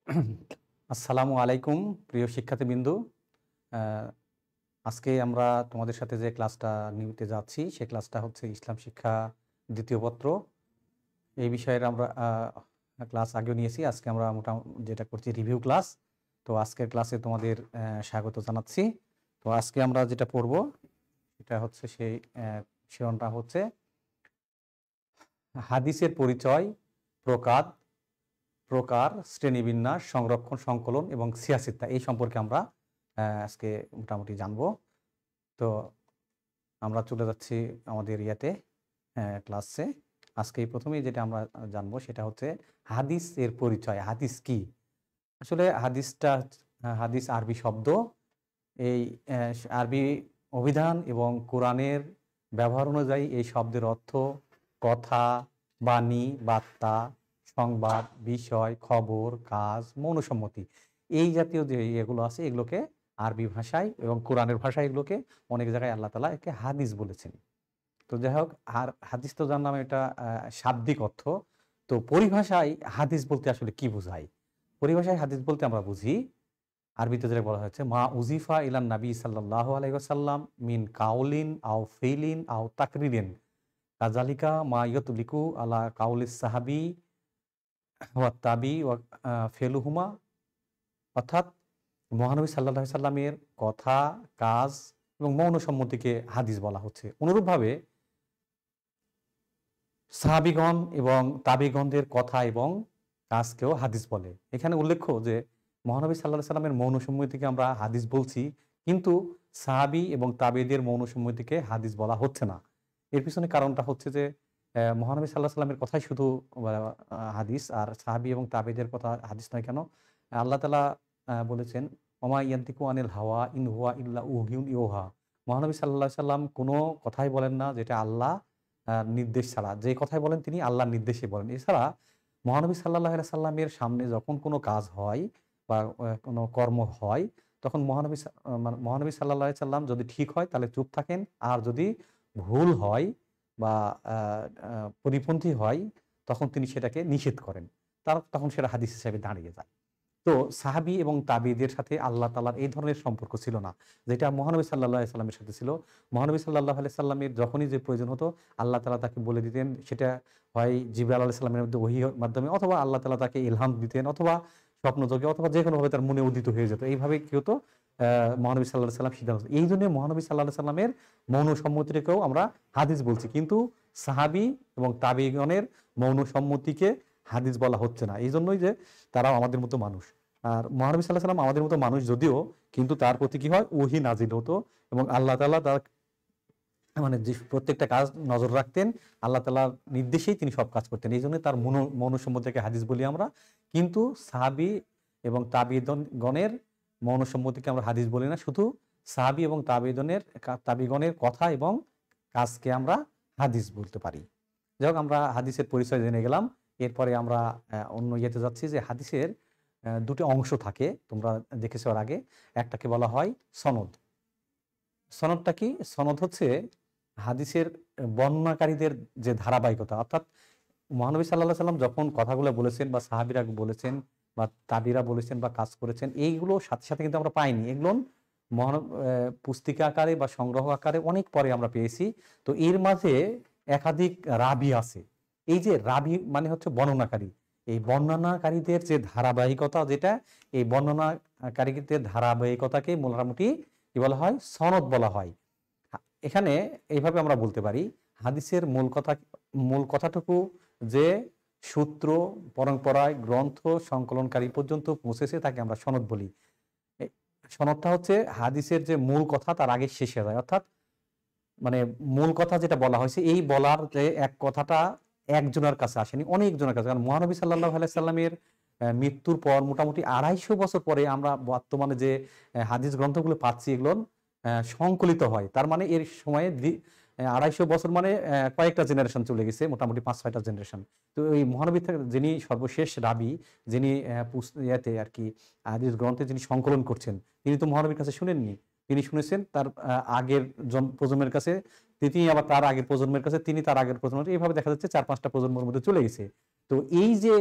আসসালামু আলাইকুম প্রিয় শিক্ষার্থীবৃন্দু। আহ, আজকে আমরা তোমাদের সাথে যে ক্লাসটা নিতে যাচ্ছি সে ক্লাসটা হচ্ছে ইসলাম শিক্ষা দ্বিতীয় পত্র। এই বিষয়ের আমরা ক্লাস আগেও নিয়েছি। আজকে আমরা মোটামুটি যেটা করছি রিভিউ ক্লাস। তো আজকের ক্লাসে তোমাদের স্বাগত জানাচ্ছি। তো আজকে আমরা যেটা পড়ব সেটা হচ্ছে সেই শিরোনামটা হচ্ছে হাদিসের পরিচয়, প্রকার প্রকার শ্রেণীবিন্যাস, সংরক্ষণ, সংকলন এবং সিয়াসিত্তা এই সম্পর্কে আমরা আজকে মোটামুটি জানবো। তো আমরা চলে যাচ্ছি আমাদের ক্লাসে। আজকে প্রথমেই যেটা আমরা জানবো সেটা হচ্ছে হাদিস এর পরিচয়। হাদিস কি? আসলে হাদিস আরবি শব্দ। এই আরবি অভিধান এবং কোরআনের ব্যবহার অনুযায়ী এই শব্দের অর্থ কথা, বাণী, বার্তা, সংবাদ, বিষয়, খবর, কাজ, মৌনসম্মতি। এই জাতীয় যে এগুলো আছে এগুলোকে আরবি ভাষায় এবং কোরআনের ভাষায় এগুলোকে অনেক জায়গায় আল্লাহ তাআলা একে হাদিস বলেছেন। তো যাই হোক, আর হাদিস তো জানলাম এটা শাব্দিক অর্থ। তো পরিভাষায় হাদিস বলতে আসলে কি বোঝায়? পরিভাষায় হাদিস বলতে আমরা বুঝি, আরবিতে যেটা বলা হয়েছে মা উজিফা ইলান নবী সাল্লাল্লাহু আলাইহি ওয়াসাল্লাম মিন কাউলিন আও ফিলিন আও তাকরিরিন কাযালিকা মা ইয়াতলিকু আলা কাউলিস সাহাবী ওয়া তাবি ওয়া ফেলুহুমা। অর্থাৎ মহানবী সাল্লাল্লাহু আলাইহি সাল্লামের কথা, কাজ এবং মৌন সম্মতিকে হাদিস বলা হচ্ছে। অনুরূপভাবে সাহাবীগণ এবং তাবিগণদের কথা এবং কাজকেও হাদিস বলে। এখানে উল্লেখ্য যে মহানবী সাল্লাল্লাহু আলাইহি সাল্লামের মৌন সম্মতিকে আমরা হাদিস বলছি, কিন্তু সাহাবী এবং তাবেঈদের মৌন সম্মতিকে হাদিস বলা হচ্ছে না। এর পিছনে কারণটা হচ্ছে যে মহানবী সাল্লাল্লাহু আলাইহি সাল্লামের কথাই শুধু হাদিস, আর সাহাবী এবং তাবেঈদের কথা হাদিস নয় কেন? আল্লাহ তাআলা বলেছেন ওমা ইয়ানতিকু আনিল হাওয়া ইন হুয়া ইল্লা ওয়াহিয়ুন ইউহা। মহানবী সাল্লাল্লাহু আলাইহি সাল্লাম কোনো কথাই বলেন না যেটা আল্লাহ নির্দেশ ছাড়া। যে কথাই বলেন তিনি আল্লাহর নির্দেশে বলেন। এছাড়া মহানবী সাল্লাল্লাহু আলাইহি সাল্লামের সামনে যখন কোনো কাজ হয় বা কোনো কর্ম হয়, তখন মহানবী সাল্লাল্লাহু আলাইহি সাল্লাম যদি ঠিক হয় তাহলে চুপ থাকেন। আর যদি ভুল হয় বা আ আ পরিপন্থী হয় তখন তিনি সেটাকে নিষেধ করেন। তখন সেটা হাদিস হিসেবে দাঁড়িয়ে যায়। তো সাহাবী এবং তাবেঈদের সাথে আল্লাহ তাআলার এই ধরনের সম্পর্ক ছিল না, যেটা মহানবী সাল্লাল্লাহু আলাইহি সাল্লামের সাথে ছিল। মহানবী সাল্লাল্লাহু আলাইহি সাল্লামের যখনই যে প্রয়োজন হতো আল্লাহ তাআলা তাকে বলে দিতেন। সেটা হয় জিবরাইল আলাইহিস সালামের মধ্যে ওহীর মাধ্যমে, অথবা আল্লাহ তাআলা তাকে ইলহাম দিতেন, অথবা স্বপ্নযোগে, অথবা যেকোনোভাবে তার মনে উদিত হয়ে যেত। এইভাবে কি হতো? মহানবী সাল্লাল্লাহু আলাইহি সাল্লাম সিদ্ধান্ত। এইজন্য মহানবী সাল্লাল্লাহু আলাইহি সাল্লামের মৌন সম্মতিকেও আমরা হাদিস বলছি, কিন্তু সাহাবী এবং তাবেঈগণের মৌন সম্মতিকে হাদিস বলা হচ্ছে না। এইজন্যই যে তারাও আমাদের মতো মানুষ। আর মহানবী সাল্লাল্লাহু আলাইহি সাল্লাম আমাদের মতো মানুষ যদিও, কিন্তু তার প্রতি কি হয়? ওহী নাজিল হতো এবং আল্লাহ তাআলা তার মানে যে প্রত্যেকটা কাজ নজর রাখতেন। আল্লাহ তাআলার নির্দেশেই তিনি সব কাজ করতেন। এইজন্য তার মৌন সম্মতিকে হাদিস বলি আমরা। কিন্তু সাহাবী এবং তাবেঈগণের মৌন সম্মতিকে আমরা হাদিস বলি না। শুধু সাহাবী এবং তাবেঈগণের কথা এবং কাজকে আমরা হাদিস বলতে পারি। যাই হোক, আমরা হাদিসের পরিচয় জেনে গেলাম। এরপরে আমরা অন্য যাচ্ছি যে হাদিসের দুটি অংশ থাকে, তোমরা দেখেছো এর আগে। একটাকে বলা হয় সনদ। সনদটা কি? সনদ হচ্ছে হাদিসের বর্ণনাকারীদের যে ধারাবাহিকতা। অর্থাৎ মহানবী সাল্লাল্লাহু আলাইহি সাল্লাম যখন কথাগুলো বলেছেন বা সাহাবীরা বলেছেন বা তাবিরা বলেছেন বা কাজ করেছেন, এইগুলো সাথে সাথে কিন্তু আমরা পাইনি। এগুলো পুস্তিকা আকারে বা সংগ্রহ আকারে অনেক পরে আমরা পেয়েছি। তো এর মাঝে একাধিক রাবি আছে। এই যে রাবি মানে হচ্ছে বর্ণনাকারী। এই বর্ণনাকারীদের যে ধারাবাহিকতা, যেটা এই বর্ণনাকারীদের ধারাবাহিকতাকে মোটামুটি কি বলা হয়? সনদ বলা হয়। এখানে এইভাবে আমরা বলতে পারি, হাদিসের মূল কথাটুকু যে সূত্র পরম্পরায় গ্রন্থ সংকলনকারী পর্যন্ত পৌঁছেছে তাকে আমরা সনদ বলি। সনদটা হচ্ছে হাদিসের যে মূল কথা তার আগে শেষ হয়ে যায়। অর্থাৎ মানে মূল কথা যেটা বলা হয়েছে, এই বলার যে এক কথাটা একজনের কাছে আসেনি, অনেকজনের কাছে। কারণ মহানবী সাল্লাল্লাহু আলাইহি সাল্লামের মৃত্যুর পর মোটামুটি ২৫০ বছর পরে আমরা বর্তমানে যে হাদিস গ্রন্থগুলো পাচ্ছি, এগুলো সংকলিত হয়। তার মানে এর সময়ে ২৫০ বছর মানে কয়েকটা জেনারেশন চলে গেছে, মোটামুটি ৫-৬টা জেনারেশন। তো এই মহানবী যিনি সর্বশেষ রাবি, যিনি আর কি হাদিস গ্রন্থে যিনি সংকলন করছেন, তিনি তো মহানবীর কাছে শুনেননি। তিনি শুনেছেন তার আগের প্রজন্মের কাছে, তিনি আবার তার আগের প্রজন্মের কাছে, তিনি তার আগের প্রজন্মের, এইভাবে দেখা যাচ্ছে ৪-৫টা প্রজন্মের মধ্যে চলে গেছে। তো এই যে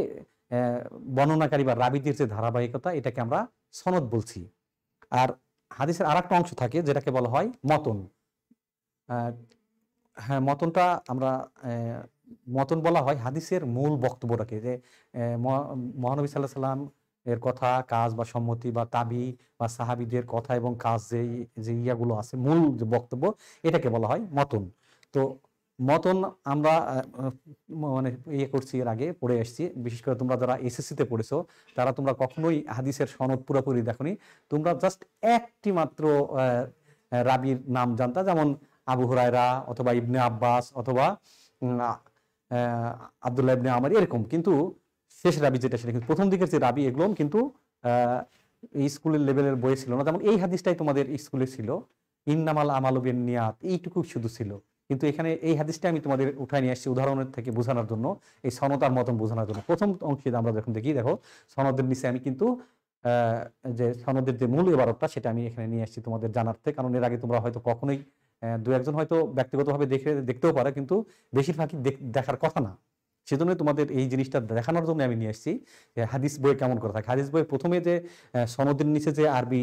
বর্ণনাকারী বা রাবীদের যে ধারাবাহিকতা, এটাকে আমরা সনদ বলছি। আর হাদিসের আরেকটা অংশ থাকে যেটাকে বলা হয় মতন। আহ, হ্যাঁ, মতনটা আমরা মতন বলা হয় হাদিসের মূল বক্তব্যটাকে, যে মহানবী সাল্লাহ সাল্লাম এর কথা, কাজ বা সম্মতি বা তাবি বা সাহাবীদের কথা এবং কাজ যে যে ইয়াগুলো আছে, মূল যে বক্তব্য, এটাকে বলা হয় মতন। তো মতন আমরা মানে ইয়ে করছি, এর আগে পড়ে আসছি। বিশেষ করে তোমরা যারা এসএসসিতে পড়েছো, তারা তোমরা কখনোই হাদিসের সনদ পুরোপুরি দেখোনি। তোমরা জাস্ট একটি মাত্র রাবির নাম জানতা, যেমন আবু হুরায়রা অথবা ইবনে আব্বাস অথবা আব্দুল্লাহ ইবনে আমর, এরকম। কিন্তু শেষ রাবি যেটা, সেটা কিন্তু প্রথম দিকের যে রাবি, এগুলো কিন্তু স্কুলের লেভেলের বই ছিল না। যেমন এই হাদিসটাই তোমাদের স্কুলে ছিল, ইন্নামাল আমালু বিন্নিয়াত, এইটুকু শুধু ছিল। কিন্তু এখানে এই হাদিসটা আমি তোমাদের উঠায় নিয়ে আসছি উদাহরণের থেকে বোঝানোর জন্য, এই সনদার মতন বোঝানোর জন্য। প্রথম অংশে আমরা যখন দেখি, দেখো সনদের নিচে আমি কিন্তু যে সনদের যে মূল ইবারতটা, সেটা আমি এখানে নিয়ে আসছি তোমাদের জানার্থে। কারণ এর আগে তোমরা হয়তো কখনোই, দু একজন হয়তো ব্যক্তিগতভাবে দেখতেও পারে, কিন্তু বেশিরভাগই দেখার কথা না। সেজন্য তোমাদের এই জিনিসটা দেখানোর জন্য আমি নিয়ে আসছি হাদিস বই কেমন করে থাকে। হাদিস বই প্রথমে যে সনদের নিচে যে আরবি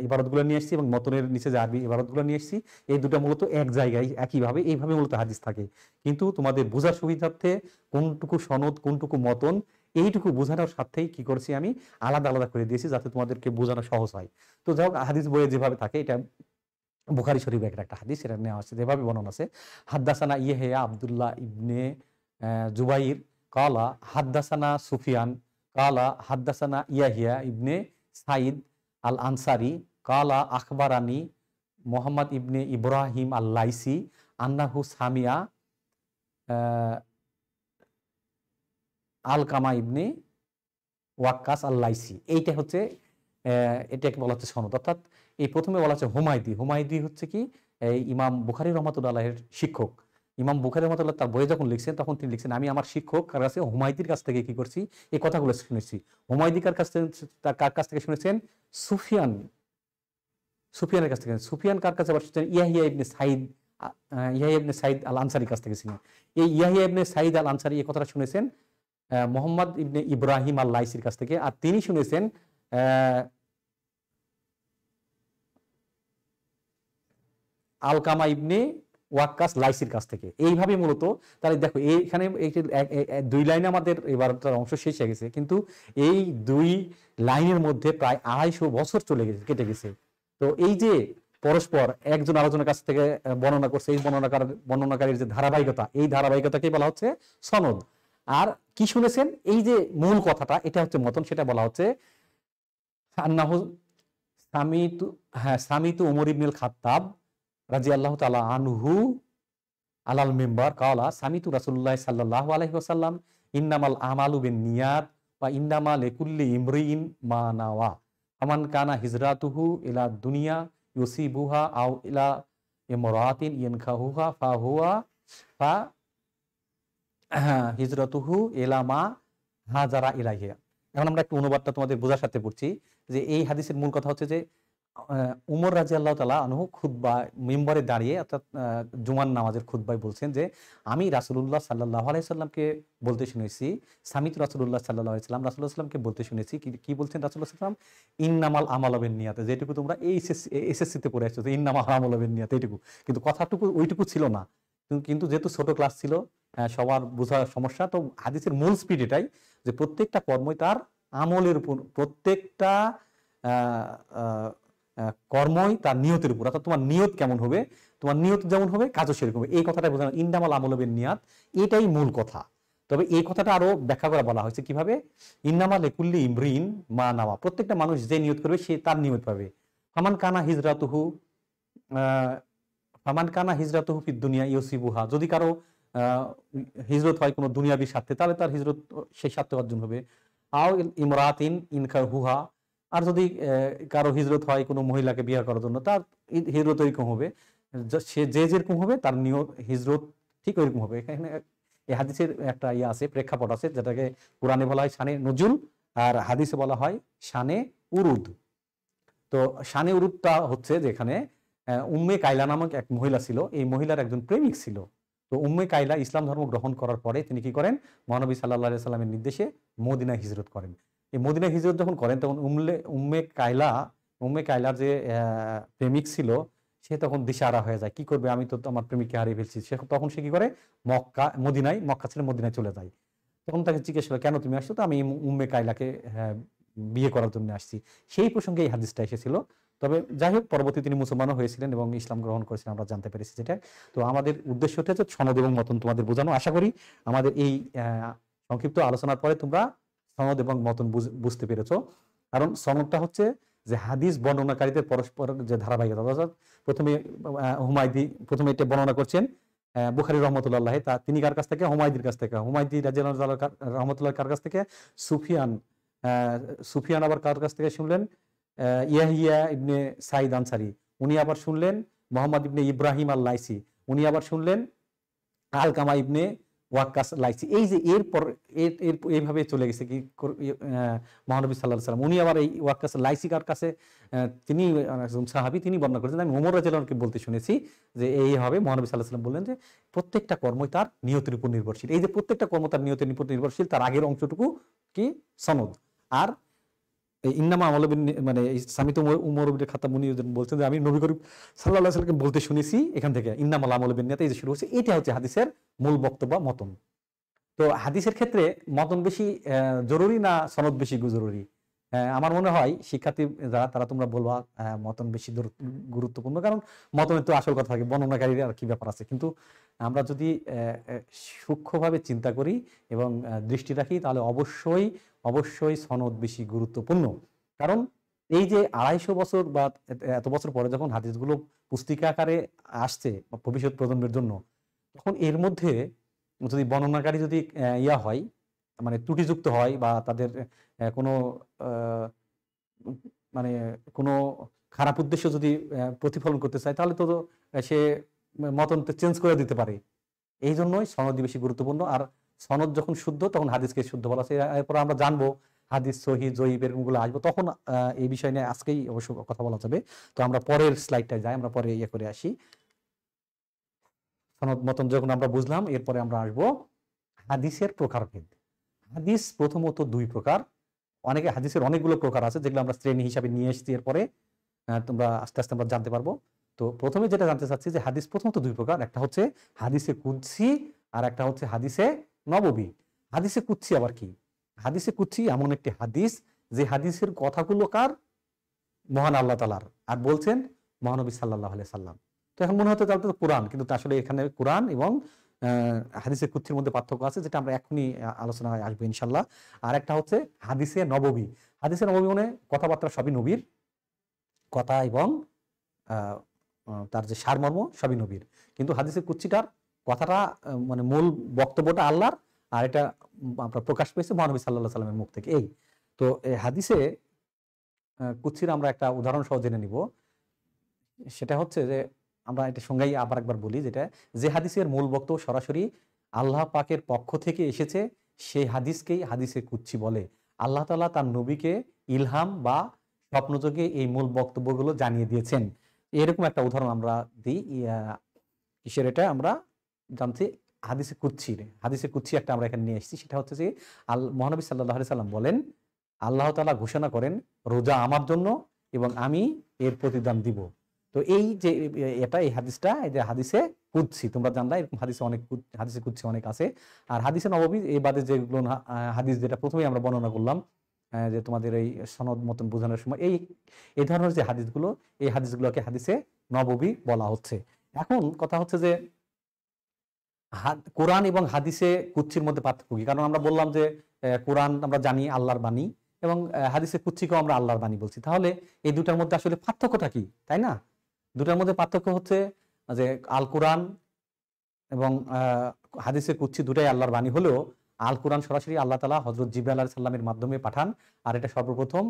ইবারতগুলো নিয়ে আসছি এবং মতনের নিচে যে আরবি ইবারতগুলো নিয়ে আসছি, এই দুটো মূলত এক জায়গায় একইভাবে এইভাবে মূলত হাদিস থাকে। কিন্তু তোমাদের বোঝার সুবিধার্থে কোনটুকু সনদ কোনটুকু মতন, এইটুকু বোঝানোর সাথেই কি করছি, আমি আলাদা আলাদা করে দিয়েছি যাতে তোমাদেরকে বোঝানো সহজ হয়। তো যাই হোক, হাদিস বইয়ে যেভাবে থাকে, এটা বুখারী শরীফের একটা হাদিস, এটা নেওয়া আছে, যেভাবে বর্ণনা আছে। হাদ্দাসানা ইয়েহিয়া আব্দুল্লাহ ইবনে জুবাইর কালা হাদ্দাসানা সুফিয়ান কালা হাদ্দাসানা ইয়াহিয়া ইবনে সাইদ আল আনসারি কালা আখবারানি মোহাম্মদ ইবনে ইব্রাহিম আল লাইসি আন্নাহু সামিয়া আল কামা ইবনে ওয়াক্কাস আল লাইসি। এইটা হচ্ছে এটাকে বলা হচ্ছে সনদ। অর্থাৎ এই প্রথমে বলা হচ্ছে হুমায়দি। হুমায়দি হচ্ছে কি, এই ইমাম বুখারী রহমাতুল্লাহের শিক্ষক। ইমাম বুখারী রহমাতুল্লাহ তার বইয়ে যখন লিখছেন, তখন তিনি লিখছেন, আমি আমার শিক্ষক কার কাছে, হুমায়দির কাছ থেকে কি করছি, এই কথাগুলো শুনেছি। হুমায়দি কার কাছ থেকে শুনেছেন? সুফিয়ানের কাছ থেকে। সুফিয়ান কার কাছে আবার শুনেছেন? ইয়াহিয়া ইবনে সাইদ আল আনসারির কাছ থেকে ছিলেন। এই ইয়াহিয়া ইবনে সাইদ আল আনসারি এই কথাটা শুনেছেন মোহাম্মদ ইবনে ইব্রাহিম আল লাইসির কাছ থেকে। আর তিনি শুনেছেন আলকামা ইবনে ওয়াক্কাস লাইসির কাছ থেকে। এইভাবে মূলত, তাহলে দেখো এইখানে দুই লাইনে আমাদের এবার অংশ শেষ হয়ে গেছে, কিন্তু এই দুই লাইনের মধ্যে প্রায় 250 বছর কেটে গেছে। তো এই যে পরস্পর একজন আলোচনার কাছ থেকে বর্ণনা করছে, এই বর্ণনাকারীর যে ধারাবাহিকতা, এই ধারাবাহিকতাকেই বলা হচ্ছে সনদ। আর কি শুনেছেন, এই যে মূল কথাটা, এটা হচ্ছে মতন। সেটা বলা হচ্ছে আন্নাহু সামিতু উমর ইবনুল খাত্তাব রাদিয়াল্লাহু তাআলা আনহু আলাল মিম্বার কালা সামিতু রাসূলুল্লাহ সাল্লাল্লাহু আলাইহি ওয়াসাল্লাম ইন্নামাল আমালু বিন্নিয়াত ওয়া ইন্নামা লিকুল্লি ইমরিইন মা নাওয়া ফামান কানা হিজরাতুহু ইলা দুনিয়া ইউসিবুহা আও ইলা ইমরাতিন ইয়ানকাহুহা ফা হিজরাতুহু ইলা মা হাজারা ইলাইহিয়া। এখন আমরা একটু অনুবাদটা তোমাদের বোঝার সাথে পড়ছি, যে এই হাদিসের মূল কথা হচ্ছে যে উমর রাদিয়াল্লাহু তাআলা আনহু খুতবা মিম্বরে দাঁড়িয়ে, অর্থাৎ জুমার নামাজের খুতবায় বলছেন যে আমি রাসূলুল্লাহ সাল্লাল্লাহু আলাইহি সাল্লামকে বলতে শুনেছি, সামিত রাসূলুল্লাহ সাল্লাল্লাহু আলাইহি সাল্লাম রাসূলুল্লাহ সাল্লামকে বলতে শুনেছি। কি বলছেন রাসূলুল্লাহ সাল্লাম? ইন্নামাল আমালু বিন্নিয়াত, যেটুকু তোমরা এই এসএসসিতে পড়ে আসছো, যে ইন্নামাল আমালু বিন্নিয়াত, এইটুকু। কিন্তু কথাটুকু ওইটুকু ছিল না। কিন্তু যেহেতু ছোট ক্লাস ছিল, সবার বোঝার সমস্যা, তো হাদিসের মূল স্পিড এটাই যে প্রত্যেকটা কর্মই তার আমলের উপর, প্রত্যেকটা কর্মই তার নিয়তের উপর। অর্থাৎ তোমার নিয়ত কেমন হবে, তোমার নিয়ত যেমন হবে কাজও সেরকম হবে। এই কথাটা বোঝানো, ইন্নামাল আমালু বিন্নিয়াত, এটাই মূল কথা। তবে এই কথাটা আরো ব্যাখ্যা করে বলা হয়েছে কিভাবে, ইন্নামা লিকুল্লি ইমরিন মা নাওয়া, প্রত্যেকটা মানুষ যে নিয়ত করবে সে তার নিয়ত পাবে। ফামান কানা হিজরাতুহু ফিদ দুনিয়া ইউসিবুহা, যদি কারো হিজরত হয় কোনো দুনিয়াবি স্বার্থে, তাহলে তার হিজরত সেই স্বার্থে অর্জন হবে। আও ইমরাতিন ইনকাহুহা, আর যদি কারো হিজরত হয় কোনো মহিলাকে বিয়ে করার জন্য, তার হিজরত ওইরকম হবে। সে যে যেরকম হবে তার নিয়ত হিজরত ঠিক ওইরকম হবে। এখানে এই হাদিসের একটা ইয়ে আছে, প্রেক্ষাপট আছে, যেটাকে কোরআনে বলা হয় শানে নজুল, আর হাদিসে বলা হয় শানে উরুদ। তো শানে উরুদটা হচ্ছে যেখানে উম্মে কাইলা নামক এক মহিলা ছিল, এই মহিলার একজন প্রেমিক ছিল। তো উম্মে কাইলা ইসলাম ধর্ম গ্রহণ করার পরে তিনি কি করেন, মহানবী সাল্লাল্লাহু আলাইহি সাল্লামের নির্দেশে মদিনায় হিজরত করেন। এই মদিনায় হিজরত যখন করেন তখন উম্মে কাইলার যে প্রেমিক ছিল সে তখন দিশাহারা হয়ে যায়, কি করবে, আমি তো আমার প্রেমিককে হারিয়ে ফেলছি। তখন সে কি করে, মক্কা ছেড়ে মদিনায় চলে যায়। তখন তাকে জিজ্ঞেস করলো, কেন তুমি আসছো? তো আমি উম্মে কাইলাকে বিয়ে করার জন্য আসছি। সেই প্রসঙ্গে এই হাদিসটা এসেছিল। তবে যাই হোক, পরবর্তী তিনি মুসলমানও হয়েছিলেন এবং ইসলাম গ্রহণ করেছিলেন, আমরা জানতে পেরেছি যেটা। তো আমাদের উদ্দেশ্য হচ্ছে সনদ এবং মতন তোমাদের বোঝানো। আশা করি আমাদের এই সংক্ষিপ্ত আলোচনার পরে তোমরা সনদ এবং মতন বুঝতে পেরেছো। কারণ সনদটা হচ্ছে যে হাদিস বর্ণনাকারীদের পরস্পর যে ধারাবাহিকতা, অর্থাৎ প্রথমে এটা বর্ণনা করছেন বুখারী রহমতুল্লাহ, তিনি কার কাছ থেকে? হুমায়দির কাছ থেকে। হুমায়দি রাদিয়াল্লাহু রহমতুল্লাহ কার কাছ থেকে? সুফিয়ান আবার কার কাছ থেকে শুনলেন? ইয়াহিয়া ইবনে সাইদ আনসারী। উনি আবার শুনলেন মোহাম্মদ ইবনে ইব্রাহিম আল লাইসি। উনি আবার শুনলেন আলকামা ইবনে ওয়াক্কাস লাইসি। এই যে এরপর এইভাবে চলে গেছে কি মহানবী সাল্লাল্লাহু আলাইহি সাল্লাম। উনি আবার এই ওয়াক্কাস লাইসি কার কাছে? তিনি একজন সাহাবী, তিনি বর্ণনা করেছেন। আমি ওমর রাদিয়াল্লাহু আনহুকে বলতে শুনেছি যে এইভাবে মহানবী সাল্লাল্লাহু আলাইহি সাল্লাম বললেন যে প্রত্যেকটা কর্মই তার নিয়তের উপর নির্ভরশীল। এই যে প্রত্যেকটা কর্ম তার নিয়তের উপর নির্ভরশীল, তার আগের অংশটুকু কি? সনদ। আর ইন্নামা আমল মানে সামিত উমর ইবনে খাত্তাব উনি বলছেন যে আমি নবী করিম সাল্লাল্লাহু আলাইহি সাল্লামকে বলতে শুনেছি এখান থেকে, ইন্নামাল আমল বিন্নিয়াত, এই যে শুরু হচ্ছে, এটা হচ্ছে হাদিসের মূল বক্তব্য মতন। তো হাদিসের ক্ষেত্রে মতন বেশি জরুরি না সনদ বেশি জরুরি? আমার মনে হয় শিক্ষার্থী যারা, তারা তোমরা বলবা মতন বেশি গুরুত্বপূর্ণ, কারণ মতনের তো আসল কথা থাকে, বর্ণনাকারীর আর কি ব্যাপার আছে। কিন্তু আমরা যদি সূক্ষ্মভাবে চিন্তা করি এবং দৃষ্টি রাখি, তাহলে অবশ্যই সনদ বেশি গুরুত্বপূর্ণ। কারণ এই যে ২৫০ বছর বা এত বছর পরে যখন হাদিসগুলো পুস্তিকা আকারে আসছে ভবিষ্যৎ প্রজন্মের জন্য, তখন এর মধ্যে যদি বর্ণনাকারী যদি হয়, মানে ত্রুটিযুক্ত হয়, বা তাদের কোনো মানে কোনো খারাপ উদ্দেশ্য যদি প্রতিফলন করতে চায়, তাহলে তো সে মতন চেঞ্জ করে দিতে পারে। এই জন্যই সনদ বেশি গুরুত্বপূর্ণ। আর সনদ যখন শুদ্ধ, তখন হাদিসকে শুদ্ধ বলা আছে। এরপর আমরা জানবো হাদিস সহিহ জয়ীফ এরকমগুলো আসবো, তখন এই বিষয় নিয়ে আজকেই অবশ্য কথা বলা যাবে। তো আমরা পরের স্লাইডটায় যাই, আমরা পরে করে আসি। সনদ মতন যখন আমরা বুঝলাম, এরপরে আমরা আসবো হাদিসের প্রকারভেদ। হাদিস প্রথমত দুই প্রকার। হাদিসের অনেকগুলো প্রকার আছে, যেগুলো আমরা শ্রেণী হিসাবে নিয়ে এসেছি। এরপরে তোমরা আস্তে আস্তে আমরা জানতে পারবো। তো প্রথমে যেটা জানতে চাচ্ছি যে হাদিস প্রথমত দুই প্রকার, একটা হচ্ছে হাদিসে কুদসি আর একটা হচ্ছে হাদিসে নববী। হাদিসে কুদসি আবার কি? হাদিসে কুদসি এমন একটি হাদিস যে হাদিসের কথাগুলো কার? মহান আল্লাহ তাআলার, আর বলছেন মহানবী সাল্লাল্লাহু আলাইহি সাল্লাম। তো এখন মনে হতে তাহলে তো কোরআন, কিন্তু আসলে এখানে কোরআন এবং হাদিসে কুদসির মধ্যে পার্থক্য আছে, যেটা আমরা এখনই আলোচনায় আসবো ইনশাল্লাহ। আর একটা হচ্ছে হাদিসে নববী। হাদিসে নববী মানে কথাবার্তা সবই নবীর কথা এবং তার যে সারমর্ম সবই নবীর, কিন্তু হাদিসে কুদসিটার কথাটা মানে মূল বক্তব্যটা আল্লাহর, আর এটা আমরা প্রকাশ পেয়েছে মহানবী সাল্লাল্লাহু আলাইহি সাল্লামের মুখ থেকে। এই তো হাদিসে কুদসির আমরা একটা উদাহরণ সহ জেনে নিব। সেটা হচ্ছে যে আমরা এটা সংজ্ঞাই আবার একবার বলি, যেটা যে হাদিসের মূল বক্তব্য সরাসরি আল্লাহ পাকের পক্ষ থেকে এসেছে, সেই হাদিসকেই হাদিসে কুদসি বলে। আল্লাহ তাআলা তার নবীকে ইলহাম বা স্বপ্নযোগে এই মূল বক্তব্যগুলো জানিয়ে দিয়েছেন। এরকম একটা উদাহরণ আমরা দিই। কিসের এটা আমরা জানছি? হাদিসে কুদসি একটা আমরা এখানে নিয়ে এসেছি। সেটা হচ্ছে যে মহানবী সাল্লাল্লাহু আলাইহি সাল্লাম বলেন, আল্লাহ তাআলা ঘোষণা করেন, রোজা আমার জন্য এবং আমি এর প্রতিদান দিব। তো এই যে এই হাদিসটা, এই যে হাদিসে কুদসি, তোমরা জানলা এরকম হাদিসে কুদসি অনেক আছে। আর হাদিসে নববী এই বাদে যেগুলো হাদিস, যেটা প্রথমেই আমরা বর্ণনা করলাম যে তোমাদের এই সনদ মতন বোঝানোর সময়, এই ধরনের যে হাদিসগুলো, এই হাদিসগুলোকে হাদিসে নববী বলা হচ্ছে। এখন কথা হচ্ছে যে কোরআন এবং হাদিসে কুদসির মধ্যে পার্থক্য কি? কারণ আমরা বললাম যে কোরআন আমরা জানি আল্লাহর বাণী, এবং হাদিসে কুদসিকেও আমরা আল্লাহর বাণী বলছি। তাহলে এই দুটার মধ্যে আসলে পার্থক্যটা কি, তাই না? দুটার মধ্যে পার্থক্য হচ্ছে যে আল কোরআন এবং হাদিসে কুদসি দুটাই আল্লাহর বাণী হলেও, আল কোরআন সরাসরি আল্লাহ তাআলা হযরত জিবরাইল আলাইহিস সালামের মাধ্যমে পাঠান, আর এটা সর্বপ্রথম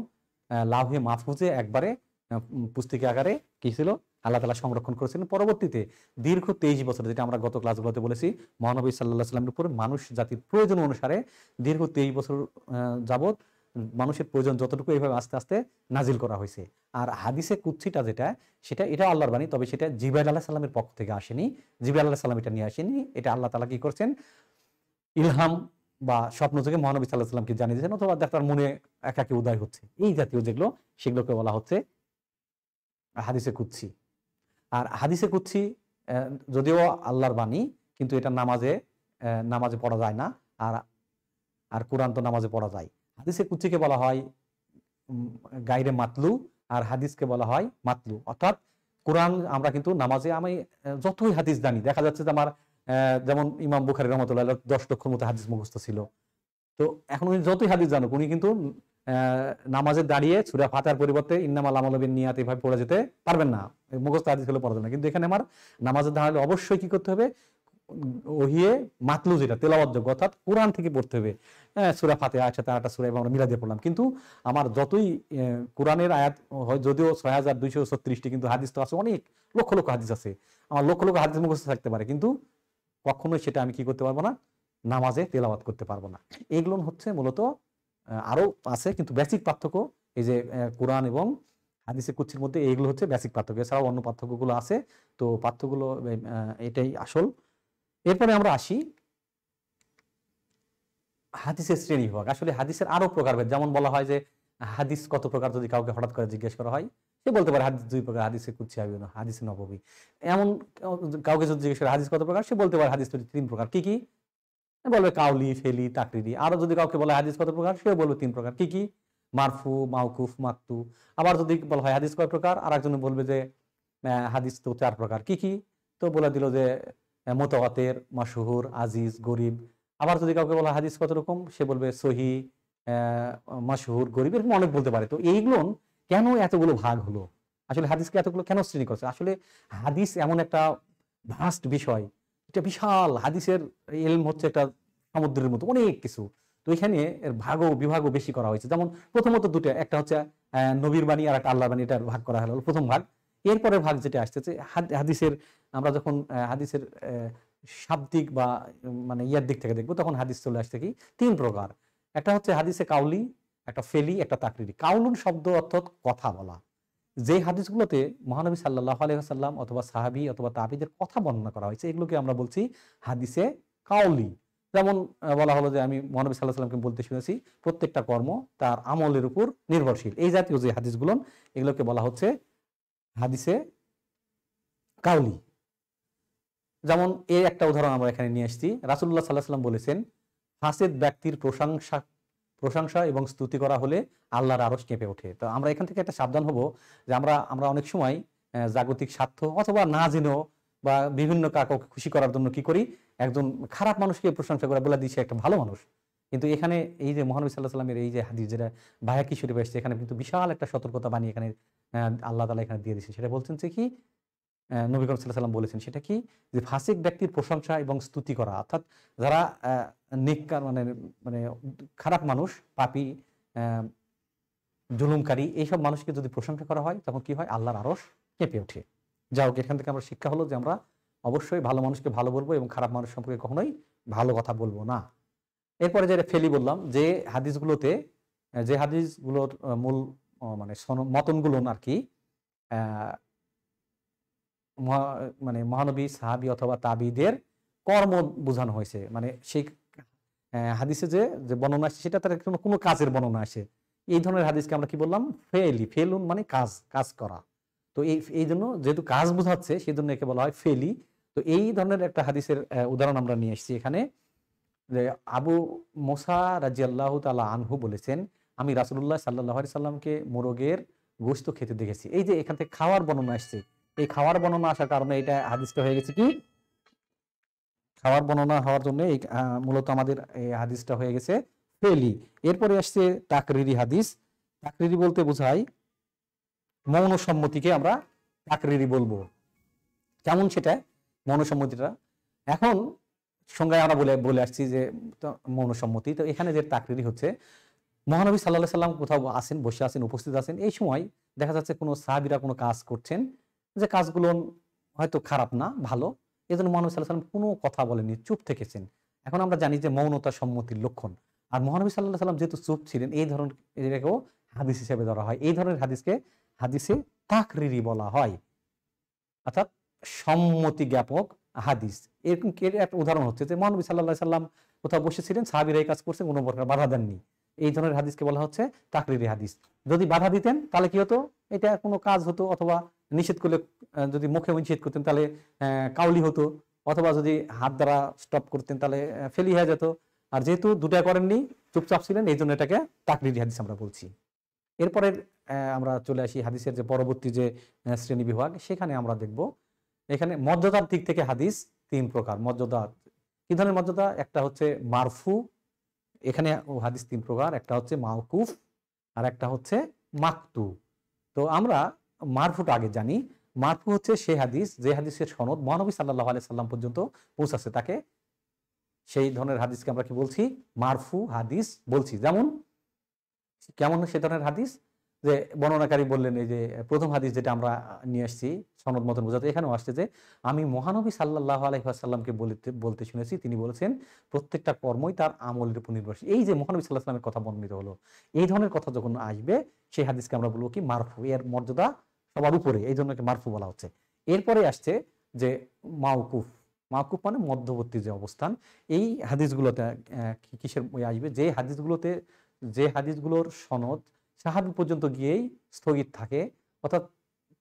লাউহে মাহফুজে একবারে পুস্তিকা আকারে কি ছিল আল্লাহ তাআলা সংরক্ষণ করেছিলেন। পরবর্তীতে দীর্ঘ 23 বছর, যেটা আমরা গত ক্লাসগুলোতে বলেছি, মহানবী সাল্লাল্লাহু আলাইহি সাল্লামের উপর মানুষ জাতির প্রয়োজন অনুসারে দীর্ঘ 23 বছর যাবত মানুষের প্রয়োজন যতটুকু এইভাবে আস্তে আস্তে নাজিল করা হয়েছে। আর হাদিসে কুদসিটা যেটা, সেটা এটা আল্লাহর বাণী, তবে সেটা জিবরাইল আলাইহিস সালামের পক্ষ থেকে আসেনি। জিবরাইল আলাইহিস সালাম এটা নিয়ে আসেনি। এটা আল্লাহ তাআলা কি করছেন, ইলহাম বা স্বপ্ন থেকে মহানবী সাল্লাল্লাহু আলাইহি ওয়াসাল্লামকে জানিয়ে দিয়েছেন, অথবা তার মনে একাকী উদয় হচ্ছে, এই জাতীয় যেগুলো, সেগুলোকে বলা হচ্ছে হাদিসে কুদসি। আর হাদিসে কুদসি যদিও আল্লাহর বাণী, কিন্তু এটা নামাজে পড়া যায় না। আর আর কোরআন তো নামাজে পড়া যায়। হাদিসে কুদসিকে বলা হয় গায়রে মাতলু, আর হাদিসকে বলা হয় মাতলু। অর্থাৎ কোরআন আমরা কিন্তু নামাজে, আমি যতই হাদিস জানি, দেখা যাচ্ছে যে আমার যেমন ইমাম বুখারী রহমাতুল্লাহ 10 লক্ষর মতো হাদিস মুখস্থ ছিল। তো এখন উনি যতই হাদিস জানুক, উনি কিন্তু নামাজে দাঁড়িয়ে সূরা ফাতিহার পরিবর্তে ইন্নামাল আমালু বিন্নিয়াত এভাবে পড়ে যেতে পারবেন না। মুখস্থ হাদিস হলে পড়া যাবে না। কিন্তু এখানে আমার নামাজে দাঁড়ালে অবশ্যই কি করতে হবে, ওহিয়ে মাতলু, যেটা তেলাওয়াতযোগ্য, অর্থাৎ কোরআন থেকে পড়তে হবে। সূরা ফাতিহা একসাথে 8টা সূরা এবং আমরা মিলা দিয়ে পড়লাম। কিন্তু আমার যতই কোরআনের আয়াত হয়, যদিও 6236টি, কিন্তু হাদিস তো আছে অনেক, লক্ষ লক্ষ হাদিস আছে। আমার লক্ষ লক্ষ হাদিস মুখস্থ থাকতে পারে, কিন্তু কখনোই সেটা আমি কি করতে পারবো না, নামাজে তেলাওয়াত করতে পারবো না। এগুলো হচ্ছে মূলত, আরো আছে কিন্তু বেসিক পার্থক্য, এই যে কোরআন এবং হাদিসে কুদসির মধ্যে এইগুলো হচ্ছে বেসিক পার্থক্য। এছাড়াও অন্য পার্থক্যগুলো আছে। তো পার্থক্যগুলো এটাই আসল। এরপরে আমরা আসি হাদিসের শ্রেণী বিভাগ। আসলে হাদিসের আরো প্রকারভেদ, যেমন বলা হয় যে হাদিস কত প্রকার, যদি কাউকে হঠাৎ করে জিজ্ঞেস করা হয়, সে বলতে পারে হাদিস 2 প্রকার, হাদিসে কুদসি, হাদিসে নববী। এমন কাউকে যদি জিজ্ঞেস করে হাদিস কত প্রকার, সে বলতে পারে হাদিস 3 প্রকার। কি কি বলবে? কাউলি, ফেলি, তাকরিরি। আরো যদি কাউকে বলা হয় হাদিস কত প্রকার, সেও বলবে 3 প্রকার। কি কি? মারফু, মাওকুফ, মাকতু। আবার যদি বলা হয় হাদিস কয় প্রকার, আর একজন বলবে যে হাদিস তো 4 প্রকার। কি কি? তো বলে দিল যে মুতাওয়াতির, মাশহুর, আজিজ, গরিব। আবার যদি কাউকে বলা হাদিস কত রকম, সে বলবে সহি, মাশহুর, গরিব, এরকম অনেক বলতে পারে। তো এইগুলো কেন এতগুলো ভাগ হলো? আসলে হাদিসকে এতগুলো কেন শ্রেণী করছে? আসলে হাদিস এমন একটা ভাস্ট বিষয়, এটা বিশাল। হাদিসের ইলম হচ্ছে একটা সমুদ্রের মতো অনেক কিছু। তো এখানে এর বিভাগও বেশি করা হয়েছে। যেমন প্রথমত দুটো, একটা হচ্ছে নবীর বাণী, আর একটা আল্লাহর বাণী, এটার ভাগ করা হলো প্রথম ভাগ। এরপরের ভাগ যেটা আসতেছে হাদিসের, আমরা যখন হাদিসের শাব্দিক বা মানে ইয়ার দিক থেকে দেখবো, তখন হাদিস চলে আসছে কি 3 প্রকার। একটা হচ্ছে হাদিসে কাউলি, একটা ফেলি, একটা তাকরিরি। কাউলুন শব্দ অর্থাৎ কথা বলা, যে হাদিসগুলোতে মহানবী সাল্লাল্লাহু আলাইহি ওয়াসাল্লাম অথবা সাহাবী অথবা তাবিদের কথা বর্ণনা করা হয়েছে, এগুলোকে আমরা বলছি হাদিসে কাউলি। যেমন বলা হলো যে আমি মহানবী সাল্লাল্লাহু আলাইহি ওয়াসাল্লামকে বলতে শুনেছি প্রত্যেকটা কর্ম তার আমলের উপর নির্ভরশীল। এই জাতীয় যে হাদিসগুলো, এগুলোকে বলা হচ্ছে হাদিসে কাউলি। যেমন এই একটা উদাহরণ আমরা এখানে নিয়ে আসছি। রাসূলুল্লাহ সাল্লাল্লাহু আলাইহি ওয়াসাল্লাম বলেছেন, ফাসিদ ব্যক্তির প্রশংসা এবং স্তুতি করা হলে আল্লাহর আরশ কেঁপে ওঠে। তো আমরা এখান থেকে একটা সাবধান হব যে আমরা অনেক সময় জাগতিক স্বার্থ অথবা না জেনেও বা বিভিন্ন কাউকে খুশি করার জন্য কি করি, একজন খারাপ মানুষকে প্রশংসা করে বলে দিই সে একটা ভালো মানুষ। কিন্তু এখানে এই যে মহানবী সাল্লাল্লাহু আলাইহি ওয়াসাল্লামের এই যে হাদিস, যেটা বাইহাকী শরীফে এসেছে, এখানে কিন্তু বিশাল একটা সতর্কতা বাণী এখানে আল্লাহ তাআলা এখানে দিয়ে দিয়েছে। সেটা বলছেন যে কি, নবী করিম সাল্লাল্লাহু আলাইহি ওয়াসাল্লাম বলেছেন, সেটা কি, যে ফাসিক ব্যক্তির প্রশংসা এবং স্তুতি করা, অর্থাৎ যারা নেককার মানে মানে খারাপ মানুষ, পাপী, জুলুমকারী, এইসব মানুষকে যদি প্রশংসা করা হয়, তখন কি হয়, আল্লাহর আরশ কেঁপে ওঠে। যাই হোক, এখান থেকে আমরা শিক্ষা হলো যে আমরা অবশ্যই ভালো মানুষকে ভালো বলবো এবং খারাপ মানুষ সম্পর্কে কখনোই ভালো কথা বলবো না। এরপরে যেটা ফেলি বললাম, যে হাদিসগুলোর মূল মানে মতনগুলো আর কি মানে মহানবী, সাহাবী অথবা তাবিদের কর্ম বোঝানো হয়েছে। মানে সেই হাদিসে যে বর্ণনা আসছে, সেটা তার কোনো কাজের বর্ণনা আসে। এই ধরনের হাদিসকে আমরা কি বললাম, ফেলুন, মানে কাজ করা। তো এই জন্য যেহেতু কাজ বোঝাচ্ছে, সেই জন্য একে বলা হয় ফেলি। তো এই ধরনের একটা হাদিসের উদাহরণ আমরা নিয়ে এসেছি এখানে, যে আবু মুসা রাদিয়াল্লাহু তাআলা আনহু বলেছেন, আমি রাসূলুল্লাহ সাল্লাল্লাহু আলাইহি সাল্লামকে মোরগের গোশত খেতে দেখেছি। এই যে এখান থেকে খাওয়ার বর্ণনা আসছে, এই খাওয়ার বর্ণনা আসার কারণে এটা হাদিসটা হয়ে গেছে কি, খাওয়ার বর্ণনা হওয়ার জন্য এই মূলত আমাদের এই হাদিসটা হয়ে গেছে ফেলি। এরপরে আসছে তাকরিরি হাদিস। তাকরিরি বলতে বোঝায় মৌন সম্মতিকে আমরা তাকরিরি বলবো। কেমন সেটা মৌন সম্মতিটা? এখন সংজ্ঞায় আমরা বলে আসছি যে মৌন সম্মতি। তো এখানে যে তাকরিরি হচ্ছে, মহানবী সাল্লাল্লাহু আলাইহি সাল্লাম কোথাও আছেন, বসে আছেন, উপস্থিত আছেন, এই সময় দেখা যাচ্ছে কোনো সাহাবীরা কোনো কাজ করছেন, যে কাজগুলো হয়তো খারাপ না, ভালো, এই জন্য মহানবী সাল্লাল্লাহু আলাইহি সাল্লাম কোনো কথা বলেননি, চুপ থেকেছেন। এখন আমরা জানি যে মৌনতা সম্মতির লক্ষণ। আর মহানবী সাল্লাল্লাহু আলাইহি সাল্লাম যেহেতু চুপ ছিলেন, এই ধরনের এটাকেও হাদিস হিসেবে ধরা হয়। এই ধরনের হাদিসকে হাদিসে তাকরিরি বলা হয়, অর্থাৎ সম্মতি জ্ঞাপক হাদিস। এরকম একটা উদাহরণ হচ্ছে যে মহানবী সাল্লাল্লাহু আলাইহি সাল্লাম কোথাও বসেছিলেন, সাহাবীরা এই কাজ করছে, কোনো প্রকার বাধা দেননি। এই ধরনের হাদিসকে বলা হচ্ছে তাকরিরি হাদিস। যদি বাধা দিতেন তাহলে কি হতো, এটা কোনো কাজ হতো, অথবা নিষেধ করলে যদি মুখে নিষেধ করতেন তাহলে কাউলি হতো, অথবা যদি হাত দ্বারা স্টপ করতেন তাহলে ফেলি হয়ে যেত। আর যেহেতু দুটা করেননি, চুপচাপ ছিলেন, এই জন্য এটাকে তাকরিরি হাদিস আমরা বলছি। এরপরে আমরা চলে আসি হাদিসের যে পরবর্তী যে শ্রেণী বিভাগ, সেখানে আমরা দেখব এখানে মর্যাদার দিক থেকে হাদিস ৩ প্রকার। মর্যাদা, কি ধরনের মর্যাদা? একটা হচ্ছে মারফু, এখানে হাদিস ৩ প্রকার, একটা হচ্ছে মাওকুফ, আর একটা হচ্ছে মাকতু। তো আমরা মারফুটা আগে জানি। মারফু হচ্ছে সেই হাদিস যে হাদিসের সনদ মহানবী সাল্লাল্লাহু আলাইহি সাল্লাম পর্যন্ত পৌঁছাচ্ছে, তাকে সেই ধরনের হাদিসকে আমরা কি বলছি? মারফু হাদিস বলছি। যেমন কেমন সে ধরনের হাদিস? যে বর্ণনাকারী বললেন, এই যে প্রথম হাদিস যেটা আমরা নিয়ে আসছি সনদ মতন বোঝাতে, এখানেও আসছে যে আমি মহানবী সাল্লাল্লাহু আলাইহি ওয়াসাল্লামকে বলতে শুনেছি, তিনি বলেছেন প্রত্যেকটা কর্মই তার আমলের উপর নির্ভরশীল। এই যে মহানবী সাল্লাল্লাহু আলাইহি ওয়াসাল্লামের কথা বর্ণিত হলো, এই ধরনের কথা যখন আসবে সেই হাদিসকে আমরা বলবো কি? মারফু। এর মর্যাদা সবার উপরে, এই জন্য মারফু বলা হচ্ছে। এরপরে আসছে যে মাওকুফ। মাওকুফ মানে মধ্যবর্তী যে অবস্থান। এই হাদিসগুলোতে কিসের আসবে? যে হাদিসগুলোর সনদ সাহাবী পর্যন্ত গিয়েই স্থগিত থাকে, অর্থাৎ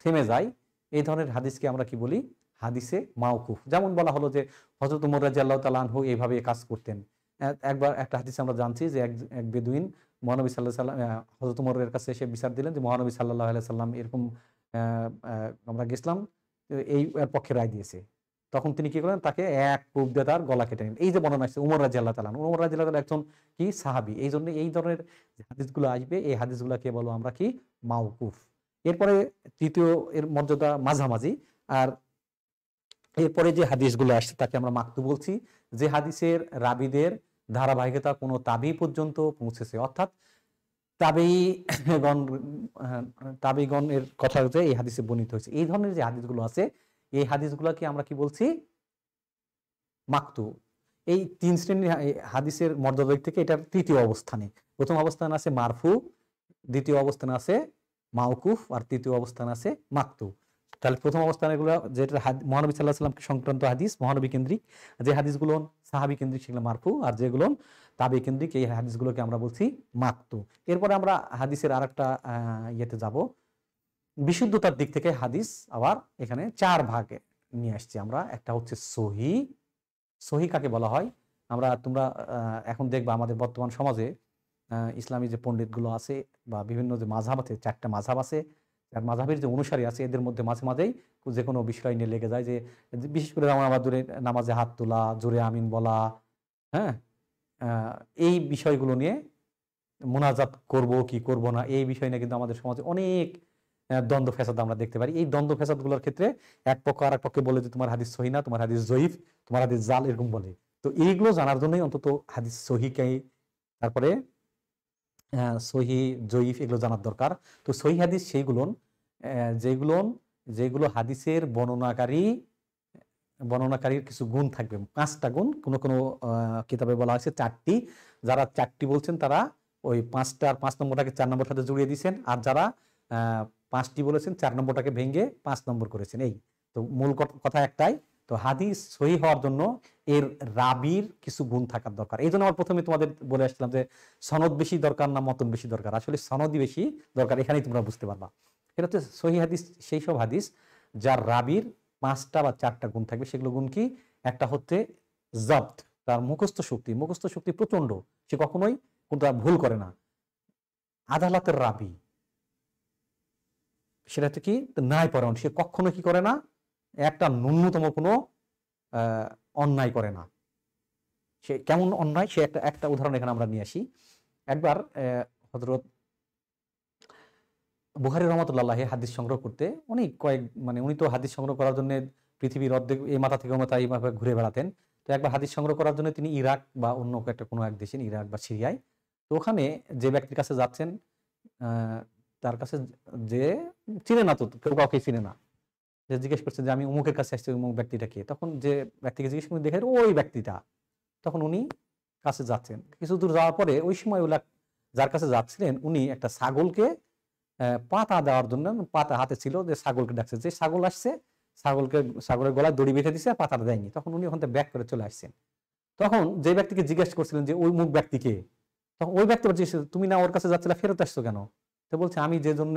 থেমে যায়, এই ধরনের হাদিসকে আমরা কি বলি? হাদিসে মাওকুফ। যেমন বলা হলো যে হযরত ওমর রাদিয়াল্লাহু তাআলা আনহু এইভাবে কাজ করতেন। একবার একটা হাদিসে আমরা জানছি যে এক বেদুইন মহানবী সাল্লাল্লাহু আলাইহি ওয়াসাল্লাম হযরত ওমরের কাছে এসে বিচার দিলেন যে মহানবী সাল্লাল্লাহু আলাইহি ওয়াসাল্লাম এরকম আমরা গেছিলাম, এর পক্ষে রায় দিয়েছে। তখন তিনি কি করলেন? তাকে এক কোপ দিয়ে তার গলা কেটে নিলেন। এই যে বর্ণনা আসছে ওমর রাদিয়াল্লাহু তাআলা আনহু। ওমর রাদিয়াল্লাহু তাআলা একজন কি? সাহাবী। এই জন্য এই ধরনের যে হাদিসগুলো আসবে, এই হাদিসগুলোকে বলবো আমরা কি? মাওকুফ। এরপরে তৃতীয় এর মর্যাদা মাঝামাঝি। আর এরপরে যে হাদিসগুলো আসছে তাকে আমরা মাকতু বলছি, যে হাদিসের রাবীদের ধারাবাহিকতা কোনো তাবী পর্যন্ত পৌঁছেছে, অর্থাৎ তাবেঈগণ তাবেঈগণ এর কথা হচ্ছে এই হাদিসে বর্ণিত হয়েছে। এই ধরনের যে হাদিসগুলো আছে, এই হাদিসগুলোকে আমরা কি বলছি? মাকতু। এই ৩ শ্রেণীর হাদিসের মর্যাদা থেকে এটার তৃতীয় অবস্থানে। প্রথম অবস্থান আছে মারফু, দ্বিতীয় অবস্থান আছে মাওকুফ, আর তৃতীয় অবস্থান আছে মাকতু। তাহলে প্রথম অবস্থান এগুলো যেটা মহানবী সাল্লাল্লাহু আলাইহি ওয়াসাল্লাম সংক্রান্ত হাদিস, মহানবী কেন্দ্রিক। যে হাদিসগুলো সাহাবী কেন্দ্রিক সেগুলো মারফু, আর যেগুলো তাবী কেন্দ্রিক এই হাদিসগুলোকে আমরা বলছি মাকতু। এরপরে আমরা হাদিসের আরেকটা ইয়েতে যাব। বিশুদ্ধতার দিক থেকে হাদিস আবার এখানে ৪ ভাগে নিয়ে আসছি আমরা। একটা হচ্ছে সহিহ। সহিহ কাকে বলা হয়? তোমরা এখন দেখবা আমাদের বর্তমান সমাজে ইসলামী যে পণ্ডিতগুলো আছে বা বিভিন্ন যে মাযহাব আছে, ৪টা মাযহাব আছে, আর মাযহাবের যে অনুসারী আছে, এদের মধ্যে মাঝে মাঝেই যে কোনো বিষয় নিয়ে লেগে যায়, যে বিশেষ করে যেমন আমাদের নামাজে হাত তোলা, জোরে আমিন বলা, হ্যাঁ, এই বিষয়গুলো নিয়ে মুনাজাত করব কি করব না, এই বিষয় নিয়ে কিন্তু আমাদের সমাজে অনেক দ্বন্দ্ব ফ্যাসাদ আমরা দেখতে পারি। এই দ্বন্দ্ব ফ্যাসাদগুলোর ক্ষেত্রে এক পক্ষ আর এক পক্ষে বলে যে তোমার হাদিস সহিহ না, তোমার হাদিস জয়ীফ, তোমার হাদিস জাল, এরকম বলে। তো এইগুলো জানার জন্যই অন্তত হাদিস সহিহকে, তারপরে সহিহ জয়ীফ এগুলো জানার দরকার। তো সহিহ হাদিস যেগুলো হাদিসের বর্ণনাকারীর কিছু গুণ থাকবে, 5টা গুণ। কোনো কোনো কিতাবে বলা হয়েছে 4টি। যারা 4টি বলছেন তারা ওই 5টার 5 নম্বরটাকে 4 নম্বর সাথে জুড়িয়ে দিয়েছেন, আর যারা 5টি বলেছেন 4 নম্বরটাকে ভেঙে 5 নম্বর করেছেন। এই তো মূল কথা একটাই। তো হাদিস সহিহ হওয়ার জন্য এর রাবীর কিছু গুণ থাকার দরকার। এই জন্য আমার প্রথমে তোমাদের বলে আসছিলাম যে সনদ বেশি দরকার না মতন বেশি দরকার? আসলে সনদই বেশি দরকার, এখানেই তোমরা বুঝতে পারবা। এটা হচ্ছে সহিহ হাদিস সেই সব হাদিস যার রাবীর 5টা বা 4টা গুণ থাকবে। সেগুলো গুণ কি? একটা হচ্ছে জব্ত, তার মুখস্থ শক্তি প্রচন্ড, সে কখনোই কোনটা ভুল করে না। আদালতের রাবী, সেটা হচ্ছে কি? ন্যায়পরায়ণ, সে কখনো কি করে না? একটা ন্যূনতম কোনো অন্যায় করে না। সে কেমন অন্যায়? সে একটা উদাহরণ এখানে আমরা নিয়ে আসি। একবার হযরত বুখারী রাহমাতুল্লাহ হাদিস সংগ্রহ করতে উনি তো হাদিস সংগ্রহ করার জন্য পৃথিবীর অর্ধেক এই মাথা থেকে মাথা এইভাবে ঘুরে বেড়াতেন। তো একবার হাদিস সংগ্রহ করার জন্য তিনি ইরাক বা অন্য কোনো এক দেশে, ইরাক বা সিরিয়ায়, তো ওখানে যে ব্যক্তির কাছে যাচ্ছেন তার কাছে যে চিনে না, তো কেউ কাউকে চিনে না, যে জিজ্ঞেস করছে যে আমি অমুকের কাছে আসছি, অমুক ব্যক্তিটা কে? তখন যে ব্যক্তিকে জিজ্ঞেস করে দেখে ওই ব্যক্তিটা, তখন উনি কাছে যাচ্ছেন, কিছু দূর যাওয়ার পরে ওই সময় ওলা যার কাছে যাচ্ছিলেন উনি একটা ছাগলকে পাতা দেওয়ার জন্য, পাতা হাতে ছিল, যে ছাগলকে ডাকছে, যে ছাগল আসছে ছাগলের গলায় দড়ি বেঁধে দিছে, পাতাটা দেয়নি। তখন উনি ওখান থেকে ব্যাক করে চলে আসছেন। তখন যে ব্যক্তিকে জিজ্ঞেস করছিলেন যে ওই মুখ ব্যক্তিকে, তখন ওই ব্যক্তি জিজ্ঞেস, তুমি না ওর কাছে যাচ্ছিলে, ফেরত আসছো কেন? তো বলছে আমি যে জন্য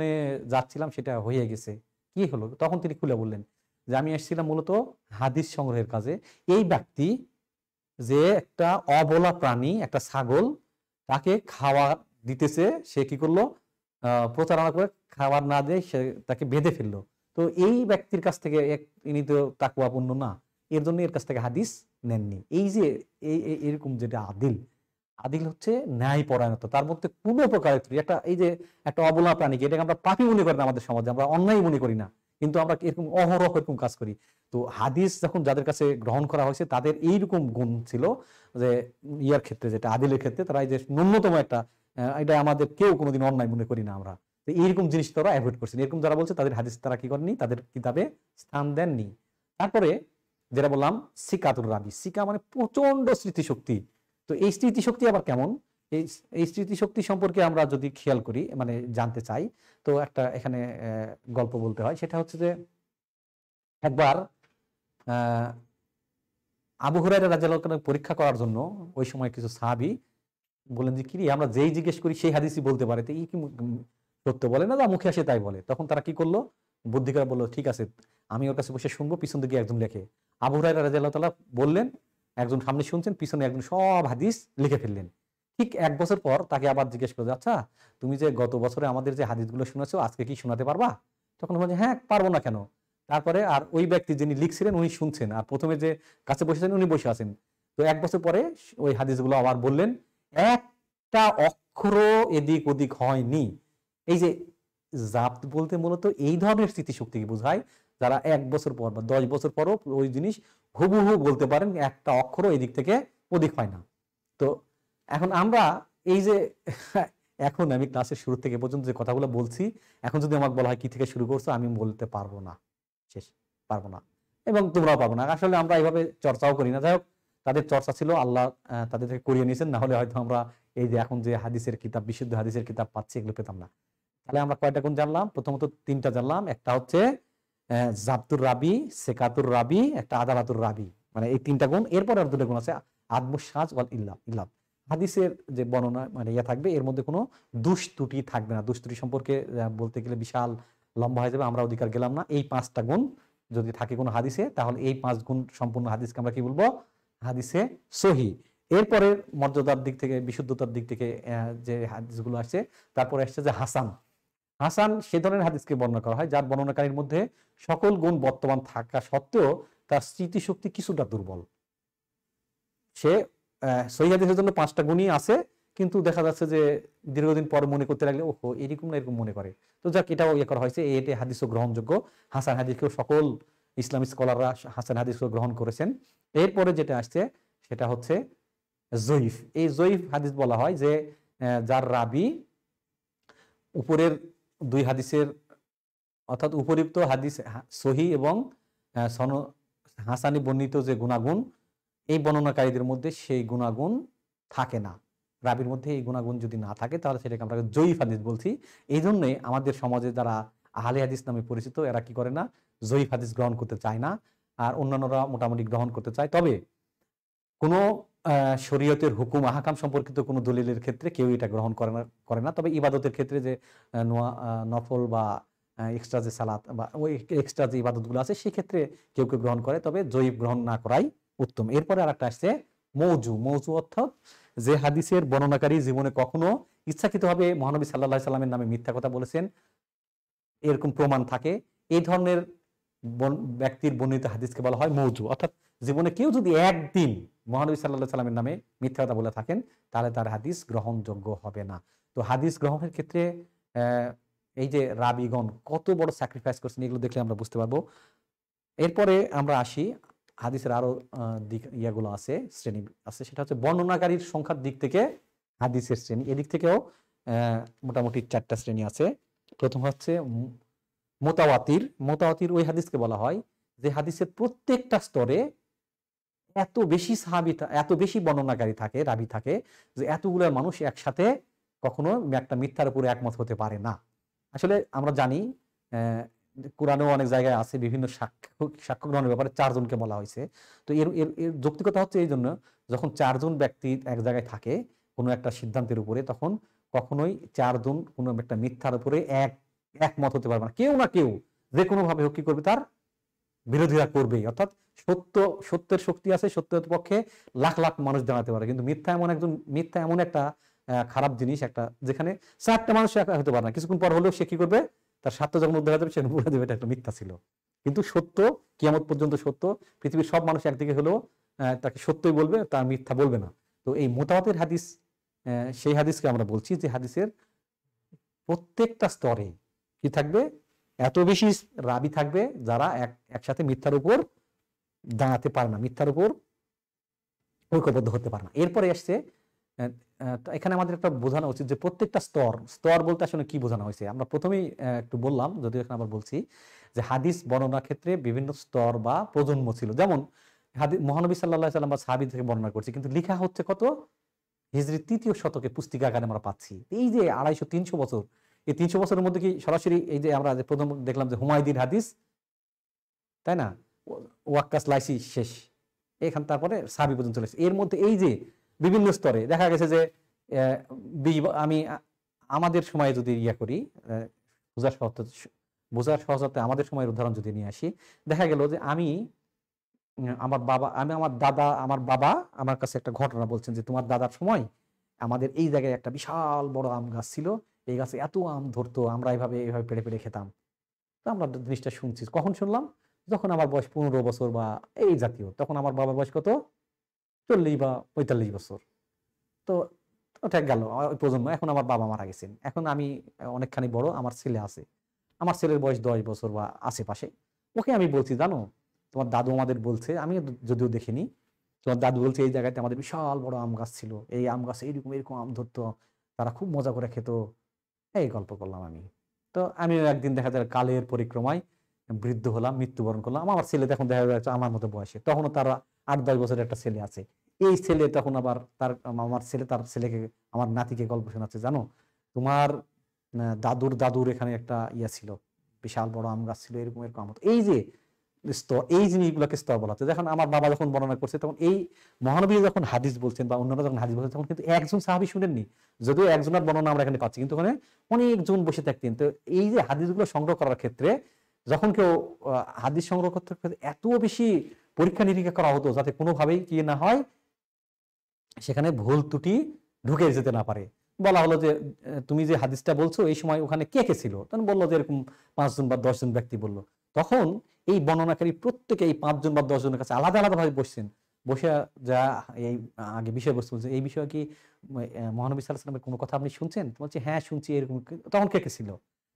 যাচ্ছিলাম সেটা হয়ে গেছে। কি হলো? তখন তিনি খুলে বললেন যে আমি এসেছিলাম মূলত হাদিস সংগ্রহের কাজে। এই ব্যক্তি যে একটা অবলা প্রাণী, একটা ছাগল, তাকে খাওয়া দিতেছে, সে কি করলো? প্রতারণা করে খাবার না দিয়ে সে তাকে বেঁধে ফেললো। তো এই ব্যক্তির কাছ থেকে ইনি তো তাকওয়াপূর্ণ না, এর জন্য এর কাছ থেকে হাদিস নেননি। এই যে এরকম যেটা আদিল, আদিল হচ্ছে ন্যায় পরায়ণতা, তার মধ্যে কোনো প্রকারের একটা, এই যে একটা অবলা প্রাণীকে, এটাকে আমরা পাপী মনে করি না আমাদের সমাজে, আমরা অন্যায় মনে করি না, কিন্তু আমরা এরকম অহরহ এরকম কাজ করি। তো হাদিস যখন যাদের কাছে গ্রহণ করা হয়েছে তাদের এইরকম গুণ ছিল যে ইয়ার ক্ষেত্রে, যেটা আদিলের ক্ষেত্রে, তারা এই যে ন্যূনতম একটা, এটা আমাদের কেউ কোনোদিন অন্যায় মনে করি না আমরা, তো এইরকম জিনিস তারা অ্যাভয়েড করছেন। এরকম যারা বলছে তাদের হাদিস তারা কি করেননি, তাদের কিতাবে স্থান দেননি। তারপরে যেটা বললাম সিকাতুর রাবি, সিকা মানে প্রচন্ড স্মৃতিশক্তি। তো এই স্মৃতিশক্তি আবার কেমন, এই এই স্মৃতিশক্তি সম্পর্কে আমরা যদি খেয়াল করি, মানে জানতে চাই, তো একটা এখানে গল্প বলতে হয়। সেটা হচ্ছে যে একবার আবু হুরায়রা রাদিয়াল্লাহু তাআলা পরীক্ষা করার জন্য ওই সময় কিছু সাহাবী বললেন যে, কিরে আমরা যেই জিজ্ঞেস করি সেই হাদিসই বলতে পারে, তো এই কি সত্য বলে না, যা মুখে আসে তাই বলে। তখন তারা কি করলো, বুদ্ধি করে বললো, ঠিক আছে আমি ওর কাছে বসে শুনবো, পিছন দিকে একজন লেখে। আবু হুরায়রা রাদিয়াল্লাহু তাআলা বললেন, একজন সামনে শুনছেন, পিছনে একজন সব হাদিস লিখে ফেললেন। ঠিক 1 বছর পর তাকে আবার জিজ্ঞেস করলো, আচ্ছা তুমি যে গত বছরে আমাদের যে হাদিসগুলো শুনেছো, আজকে কি শোনাতে পারবা? তখন বলছে, হ্যাঁ পারবো না কেন। তারপরে আর ওই ব্যক্তি যিনি লিখছিলেন উনি শুনছেন, আর প্রথমে যে কাছে বসেছেন উনি বসে আছেন। তো 1 বছর পরে ওই হাদিসগুলো আবার বললেন, একটা অক্ষরও এদিক ওদিক হয়নি। এই যে জাবত বলতে মূলত এই ধরনের স্মৃতিশক্তিকে বোঝায়, যারা 1 বছর পর বা 10 বছর পরও ওই জিনিস হুবহু বলতে পারেন, একটা অক্ষরও এদিক থেকে ওদিক হয় না। তো এখন আমরা এই যে এখন আমি ক্লাসের শুরু থেকে পর্যন্ত যে কথাগুলো বলছি, এখন যদি আমাকে বলা হয় কি থেকে শুরু করছো, আমি বলতে পারবো না, শেষ, পারবো না, এবং তোমরাও পারবো না। আসলে আমরা এইভাবে চর্চাও করি না। যাই হোক, তাদের চর্চা ছিল, আল্লাহ তাদের থেকে করিয়ে নিয়েছেন, না হলে হয়তো আমরা এই যে এখন যে হাদিসের কিতাব, বিশুদ্ধ হাদিসের কিতাব পাচ্ছি, এগুলো পেতাম না। তাহলে আমরা কয়টা গুণ জানলাম? প্রথমত 3টা জানলাম। একটা হচ্ছে জাবতুর রাবি, সেকাতুর রাবি, একটা আদালাতুর রাবি, মানে এই 3টা গুণ। এরপরে আর 2টা গুণ আছে, আদমুস সাজ ওয়াল ইল্লাত। হাদিসের যে বর্ণনা মানে ইয়া থাকবে, এর মধ্যে কোনো দুষ্ত্রুটি থাকবে না। দুষ্ত্রুটি সম্পর্কে বলতে গেলে বিশাল লম্বা হয়ে যাবে, আমরা অধিকার গেলাম না। এই 5টা গুণ যদি থাকে কোনো হাদিসে, তাহলে এই 5 গুণ সম্পূর্ণ হাদিসকে আমরা কি বলবো? হাদিসে সহি। এরপরে মর্যাদার দিক থেকে, বিশুদ্ধতার দিক থেকে যে হাদিসগুলো আসছে, তারপরে আসছে যে হাসান। হাসান সে ধরনের হাদিসকে বর্ণনা করা হয় যার বর্ণনাকারীর মধ্যে সকল গুণ বর্তমান থাকা সত্ত্বেও তার স্মৃতিশক্তি কিছুটা দুর্বল। সে সহিহ হাদিসের জন্য 5টা গুণই আছে, কিন্তু দেখা যাচ্ছে যে দীর্ঘদিন পর মনে করতে লাগলে ওহো এরকম না এরকম মনে করে। তো যাক, এটাও ইয়ে করা হয়েছে, এটা হাদিসও গ্রহণযোগ্য। হাসান হাদিসকেও সকল ইসলামী স্কলাররা হাসান হাদিসকেও গ্রহণ করেছেন। এরপরে যেটা আসছে সেটা হচ্ছে জয়ীফ। এই জয়ীফ হাদিস বলা হয় যে যার রাবি উপরের 2 হাদিসের, অর্থাৎ উপরিক্ত হাদিস সহি এবং হাসানি বর্ণিত যে গুণাগুণ, এই বর্ণনাকারীদের মধ্যে সেই গুণাগুণ থাকে না। রাবির মধ্যে এই গুণাগুণ যদি না থাকে, তাহলে সেটাকে আমরা জয়ীফ হাদিস বলছি। এই জন্যই আমাদের সমাজে যারা আহলে হাদিস নামে পরিচিত, এরা কি করে না, জয়ীফ হাদিস গ্রহণ করতে চায় না, আর অন্যান্যরা মোটামুটি গ্রহণ করতে চায়। তবে কোনো শরীয়তের হুকুম আহকাম সম্পর্কিত কোনো দলিলের ক্ষেত্রে কেউ এটা গ্রহণ করে না। তবে ইবাদতের ক্ষেত্রে যে নফল বা এক্সট্রা যে সালাত বা ওই এক্সট্রা যে ইবাদতগুলো আছে, সেক্ষেত্রে কেউ কেউ গ্রহণ করে, তবে জয়ীফ গ্রহণ না করাই উত্তম। এরপরে আর একটা আসছে মৌজু। মৌজু অর্থাৎ যে হাদিসের বর্ণনাকারী জীবনে কখনো ইচ্ছাকৃতভাবে মহানবী সাল্লাল্লাহু আলাইহি সাল্লামের নামে মিথ্যা কথা বলেছেন, এরকম প্রমাণ থাকে, এই ধরনের ব্যক্তির বর্ণিত হাদিসকে বলা হয় মৌজু। অর্থাৎ জীবনে কেউ যদি একদিন মহানবী সাল্লাল্লাহু আলাইহি সাল্লামের নামে মিথ্যা কথা বলে থাকেন, তাহলে তার হাদিস গ্রহণযোগ্য হবে না। তো হাদিস গ্রহণের ক্ষেত্রে এই যে রাবিগণ কত বড় স্যাক্রিফাইস করছেন, এগুলো দেখলে আমরা বুঝতে পারবো। এরপরে আমরা আসি, হাদিসের আরো দিক ইয়াগুলো আছে, শ্রেণী আছে, সেটা হচ্ছে বর্ণনাকারীর সংখ্যার দিক থেকে হাদিসের শ্রেণী। এদিক থেকেও মোটামুটি 4টা শ্রেণী আছে। প্রথম হচ্ছে মোতাওয়াতির। মোতাওয়াতির ওই হাদিসকে বলা হয় যে হাদিসের প্রত্যেকটা স্তরে এত বেশি সাহাবী, এত বেশি বর্ণনাকারী থাকে, রাবী থাকে, যে এতগুলো মানুষ একসাথে কখনো একটা মিথ্যার উপরে একমত হতে পারে না। আসলে আমরা জানি কোরআনেও অনেক জায়গায় আছে বিভিন্ন সাক্ষ্য গ্রহণের ব্যাপারে 4 জনকে বলা হয়েছে। তো এর যৌক্তিকতা হচ্ছে এই জন্য, যখন 4 জন ব্যক্তি এক জায়গায় থাকে কোনো একটা সিদ্ধান্তের উপরে, তখন কখনোই 4 জন কোনো একটা মিথ্যার উপরে একমত হতে পারবে না। কেউ না কেউ যে কোনোভাবে হোক কি করবে, তার বিরোধিতা করবেই। অর্থাৎ সত্যের শক্তি আছে, সত্যের পক্ষে লাখ লাখ মানুষ দাঁড়াতে পারে, কিন্তু মিথ্যা এমন একটা খারাপ জিনিস, একটা যেখানে 4টা মানুষ একা হতে পারে না, কিছুক্ষণ পর হলেও সে কি করবে, তার স্বার্থ যখন উদ্ধার হয়ে যাবে সে বলে দেবে এটা একটা মিথ্যা ছিল। কিন্তু সত্য কিয়ামত পর্যন্ত সত্য, পৃথিবীর সব মানুষ একদিকে হলেও তাকে সত্যই বলবে, তার মিথ্যা বলবে না। তো এই মুতাওয়াতির হাদিস, সেই হাদিসকে আমরা বলছি যে হাদিসের প্রত্যেকটা স্তরে কি থাকবে, এত বেশি রাবী থাকবে যারা একসাথে মিথ্যার উপর দাঁড়াতে পারে না, মিথ্যার উপর ঐক্যবদ্ধ হতে পারে না। এরপরে আসছে এখানে আমাদের একটা বোঝানো উচিত যে প্রত্যেকটা স্তর বলতে আসলে কি বোঝানো হয়েছে। আমরা প্রথমেই একটু বললাম, যদিও এখানে আবার বলছি যে হাদিস বর্ণনা ক্ষেত্রে বিভিন্ন স্তর বা প্রজন্ম ছিল। যেমন মহানবী সাল্লাল্লাহু আলাইহি ওয়াসাল্লাম বা সাহাবী থেকে বর্ণনা করছি, কিন্তু লেখা হচ্ছে কত, হিজরি 3য় শতকে পুস্তিকা আকারে আমরা পাচ্ছি। এই যে 250-300 বছর, এই 300 বছরের মধ্যে কি সরাসরি এই যে আমরা প্রথম দেখলাম যে হুমায়দির হাদিস, তাই না, ওয়াক্কাস লাইসি শেষ, এখান তারপরে সাহাবী পর্যন্ত চলে এসেছে। এর মধ্যে এই যে বিভিন্ন স্তরে দেখা গেছে যে আমি আমাদের সময়ে যদি করি, বোঝার সহজতে আমাদের সময়ের উদাহরণ যদি নিয়ে আসি, দেখা গেল যে আমার বাবা আমার কাছে একটা ঘটনা বলছেন যে তোমার দাদার সময় আমাদের এই জায়গায় একটা বিশাল বড় আম গাছ ছিল, এই গাছে এত আম ধরতো, আমরা এইভাবে পেড়ে পেড়ে খেতাম। তো আমরা জিনিসটা শুনছি, কখন শুনলাম, যখন আমার বয়স 15 বছর বা এই জাতীয়, তখন আমার বাবার বয়স কত, 40 বা 45 বছর। তো ওটা গেল ওই প্রজন্ম। এখন আমার বাবা মারা গেছেন, এখন আমি অনেকখানি বড়, আমার ছেলে আছে, আমার ছেলের বয়স 10 বছর বা আশেপাশে। ওকে আমি বলছি, জানো তোমার দাদু আমাদের বলছে, আমি যদিও দেখিনি, তোমার দাদু বলছে এই জায়গাতে আমাদের বিশাল বড় আম গাছ ছিল, এই আম গাছ এরকম এরকম আম ধরতো, তারা খুব মজা করে খেত। এই গল্প করলাম আমি। তো আমিও একদিন দেখা যায় কালের পরিক্রমায় বৃদ্ধ হলাম, মৃত্যুবরণ করলাম। আমার ছেলে তখন দেখা যাচ্ছে আমার মতো বয়সে, তখনও তার 8-10 বছরের একটা ছেলে আছে। এই ছেলে তখন আবার আমার ছেলে তার ছেলেকে, আমার নাতিকে গল্প শোনাচ্ছে, জানো তোমার দাদুর এখানে একটা ছিল, বিশাল বড় আম গাছ ছিল, এরকম এরকম আম হতো। এই যে স্তর, এই জিনিসগুলোকে স্তর বলা হচ্ছে। যখন আমার বাবা যখন বর্ণনা করছে, তখন এই মহানবী যখন হাদিস বলছেন বা অন্যরা যখন হাদিস বলছেন, তখন কিন্তু একজন সাহাবী শুনেননি, যদিও একজনের বর্ণনা আমরা এখানে পাচ্ছি, কিন্তু ওখানে অনেকজন বসে থাকতেন। তো এই যে হাদিসগুলো সংগ্রহ করার ক্ষেত্রে, যখন কেউ হাদিস সংগ্রহ করতে এত বেশি পরীক্ষা নিরীক্ষা করা হতো, যাতে কোনোভাবেই কি না হয়, সেখানে ভুল ত্রুটি ঢুকে যেতে না পারে। বলা হলো যে তুমি যে হাদিসটা বলছো এই সময় ওখানে কে কে ছিল, তখন বললো যে এরকম 5 জন বা 10 জন ব্যক্তি বললো। তখন এই বর্ণনাকারী প্রত্যেকে এই 5 জন বা 10 জনের কাছে আলাদা আলাদা ভাবে বসছেন, বসে যা এই আগে বিষয়বস্তু বলছে, এই বিষয়ে কি মহানবী সাল্লাল্লাহু আলাইহি ওয়াসাল্লামের কোনো কথা আপনি শুনছেন? বলছে হ্যাঁ শুনছি, এরকম। তখন কে কে ছিল?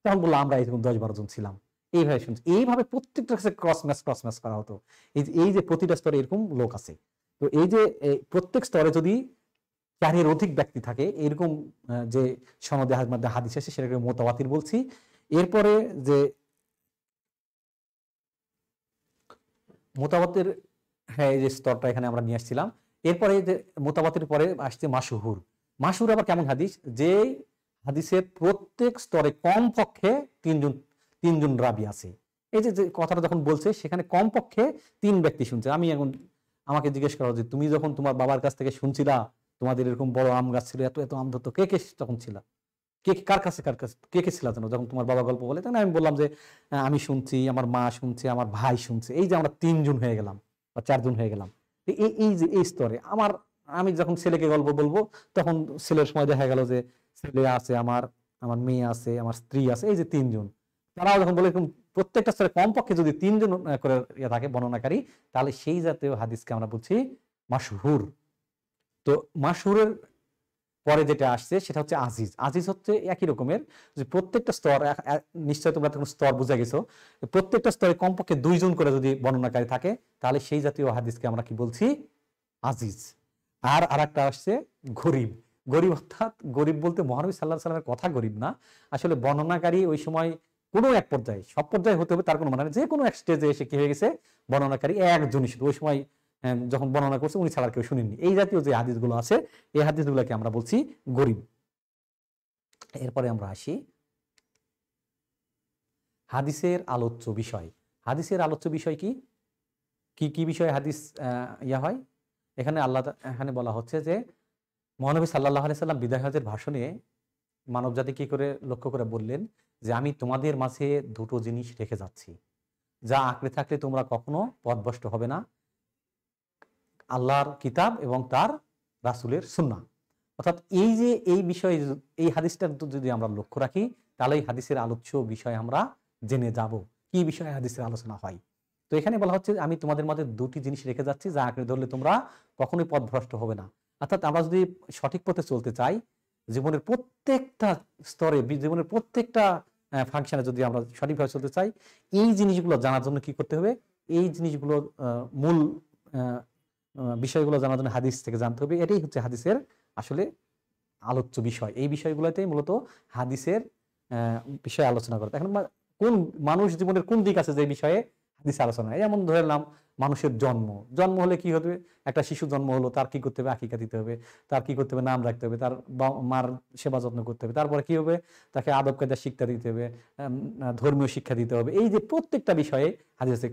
তখন বললো আমরা এরকম 10-12 জন ছিলাম, এইভাবে শুনছি। এইভাবে প্রত্যেকটা কাছে ক্রস ম্যাচ করা হতো। এই যে প্রতিটা স্তরে এরকম লোক আছে। তো এই যে প্রত্যেক স্তরে যদি 4-এর অধিক ব্যক্তি থাকে, এরকম যে সনদে মধ্যে হাদিস আছে, সেটাকে মুতাওয়াতির বলছি। এরপরে যে মুতাওয়াতির, হ্যাঁ এই যে স্তরটা এখানে আমরা নিয়ে আসছিলাম। এরপরে যে মুতাওয়াতির পরে আসছে মাশহুর। মাশহুর আবার কেমন হাদিস, যে হাদিসের প্রত্যেক স্তরে কমপক্ষে তিনজন রাবী আছে। এই যে কথাটা যখন বলছে, সেখানে কমপক্ষে 3 ব্যক্তি শুনছে। আমি এখন আমাকে জিজ্ঞেস করা যে তুমি যখন তোমার বাবার কাছ থেকে শুনছিলা তোমাদের এরকম বড় আম গাছ ছিল, এত এত আম ধরতো, কে কে তখন ছিল, কার কাছে কে কে ছিল জানো যখন তোমার বাবা গল্প বলে? তখন আমি বললাম যে আমি শুনছি, আমার মা শুনছে, আমার ভাই শুনছে। এই যে আমরা 3 জন হয়ে গেলাম বা 4 জন হয়ে গেলাম। এই যে এই স্তরে আমি যখন ছেলেকে গল্প বলবো, তখন ছেলের সময় দেখা গেল যে ছেলে আছে, আমার আমার মেয়ে আছে, আমার স্ত্রী আছে, এই যে 3 জন, তারাও যখন বলে এরকম প্রত্যেকটা স্তরে কমপক্ষে যদি 3 জন করে থাকে বর্ণনাকারী, তাহলে সেই জাতীয় হাদিসকে আমরা বলছি মাশহুর। তো মাশহুরের পরে যেটা আসছে সেটা হচ্ছে আজিজ। আজিজ হচ্ছে একই রকমের, যে প্রত্যেকটা স্তর, নিশ্চয় তোমরা তখন স্তর বুঝে গেছো, প্রত্যেকটা স্তরে কমপক্ষে 2 জন করে যদি বর্ণনাকারী থাকে, তাহলে সেই জাতীয় হাদিসকে আমরা কি বলছি, আজিজ। আর আরেকটা আসছে গরিব। গরিব অর্থাৎ, গরিব বলতে মহানবী সাল্লাল্লাহু আলাইহি ওয়াসাল্লামের কথা গরিব না, আসলে বর্ণনাকারী ওই সময় কোনো এক পর্যায়ে, সব পর্যায়ে হতে হবে তার কোনো মানে, যে কোনো এক স্টেজে এসে কি হয়ে গেছে, বর্ণনাকারী একজনই শুধু। ওই সময় যখন বর্ণনা করছে উনি ছাড়া আর কেউ শুনেননি। এই জাতীয় যে হাদিসগুলো আছে এই হাদিসগুলোকে আমরা বলছি গরীব। এরপরে আমরা আসি হাদিসের আলোচ্য বিষয়। হাদিসের আলোচ্য বিষয় কি কি কি বিষয়ে হাদিস হয়? এখানে বলা হচ্ছে যে মহানবী সাল্লাল্লাহু আলাইহি সাল্লাম বিদায় হজের ভাষণে মানবজাতি কি করে লক্ষ্য করে বললেন যে আমি তোমাদের মাঝে দুটো জিনিস রেখে যাচ্ছি, যা আঁকড়ে থাকলে তোমরা কখনো পথভ্রষ্ট হবে না, আল্লাহর কিতাব এবং তার রাসূলের সুন্নাহ। অর্থাৎ এই যে এই বিষয়ে এই হাদিসটা যদি আমরা লক্ষ্য রাখি তাহলে এই হাদিসের আলোচ্য বিষয় আমরা জেনে যাব কি বিষয়ে হাদিসের আলোচনা হয়। তো এখানে বলা হচ্ছে আমি তোমাদের মধ্যে দুটি জিনিস রেখে যাচ্ছি যা আঁকড়ে ধরলে তোমরা কখনোই পথভ্রষ্ট হবে না। অর্থাৎ আমরা যদি সঠিক পথে চলতে চাই, জীবনের প্রত্যেকটা স্তরে, জীবনের প্রত্যেকটা ফাংশনে যদি আমরা সঠিকভাবে চলতে চাই, এই জিনিসগুলো জানার জন্য কি করতে হবে? এই জিনিসগুলো মূল বিষয়গুলো জানার জন্য হাদিস থেকে জানতে হবে। এটাই হচ্ছে হাদিসের আসলে আলোচ্য বিষয়। এই বিষয়গুলোতেই মূলত হাদিসের বিষয়ে আলোচনা করে। এখন কোন মানুষ জীবনের কোন দিক আছে যে বিষয়ে হাদিসে আলোচনা হয়? যেমন ধরে নিলাম মানুষের জন্ম হলে কি হবে? একটা শিশু জন্ম হলো, তার কি করতে হবে? আকিকা দিতে হবে, তার কি করতে হবে? নাম রাখতে হবে, তার মার সেবা যত্ন করতে হবে, তারপরে কি হবে? তাকে আদব কায়দা শিক্ষা দিতে হবে, ধর্মীয় শিক্ষা দিতে হবে। এই যে প্রত্যেকটা বিষয়ে হাদিস আছে।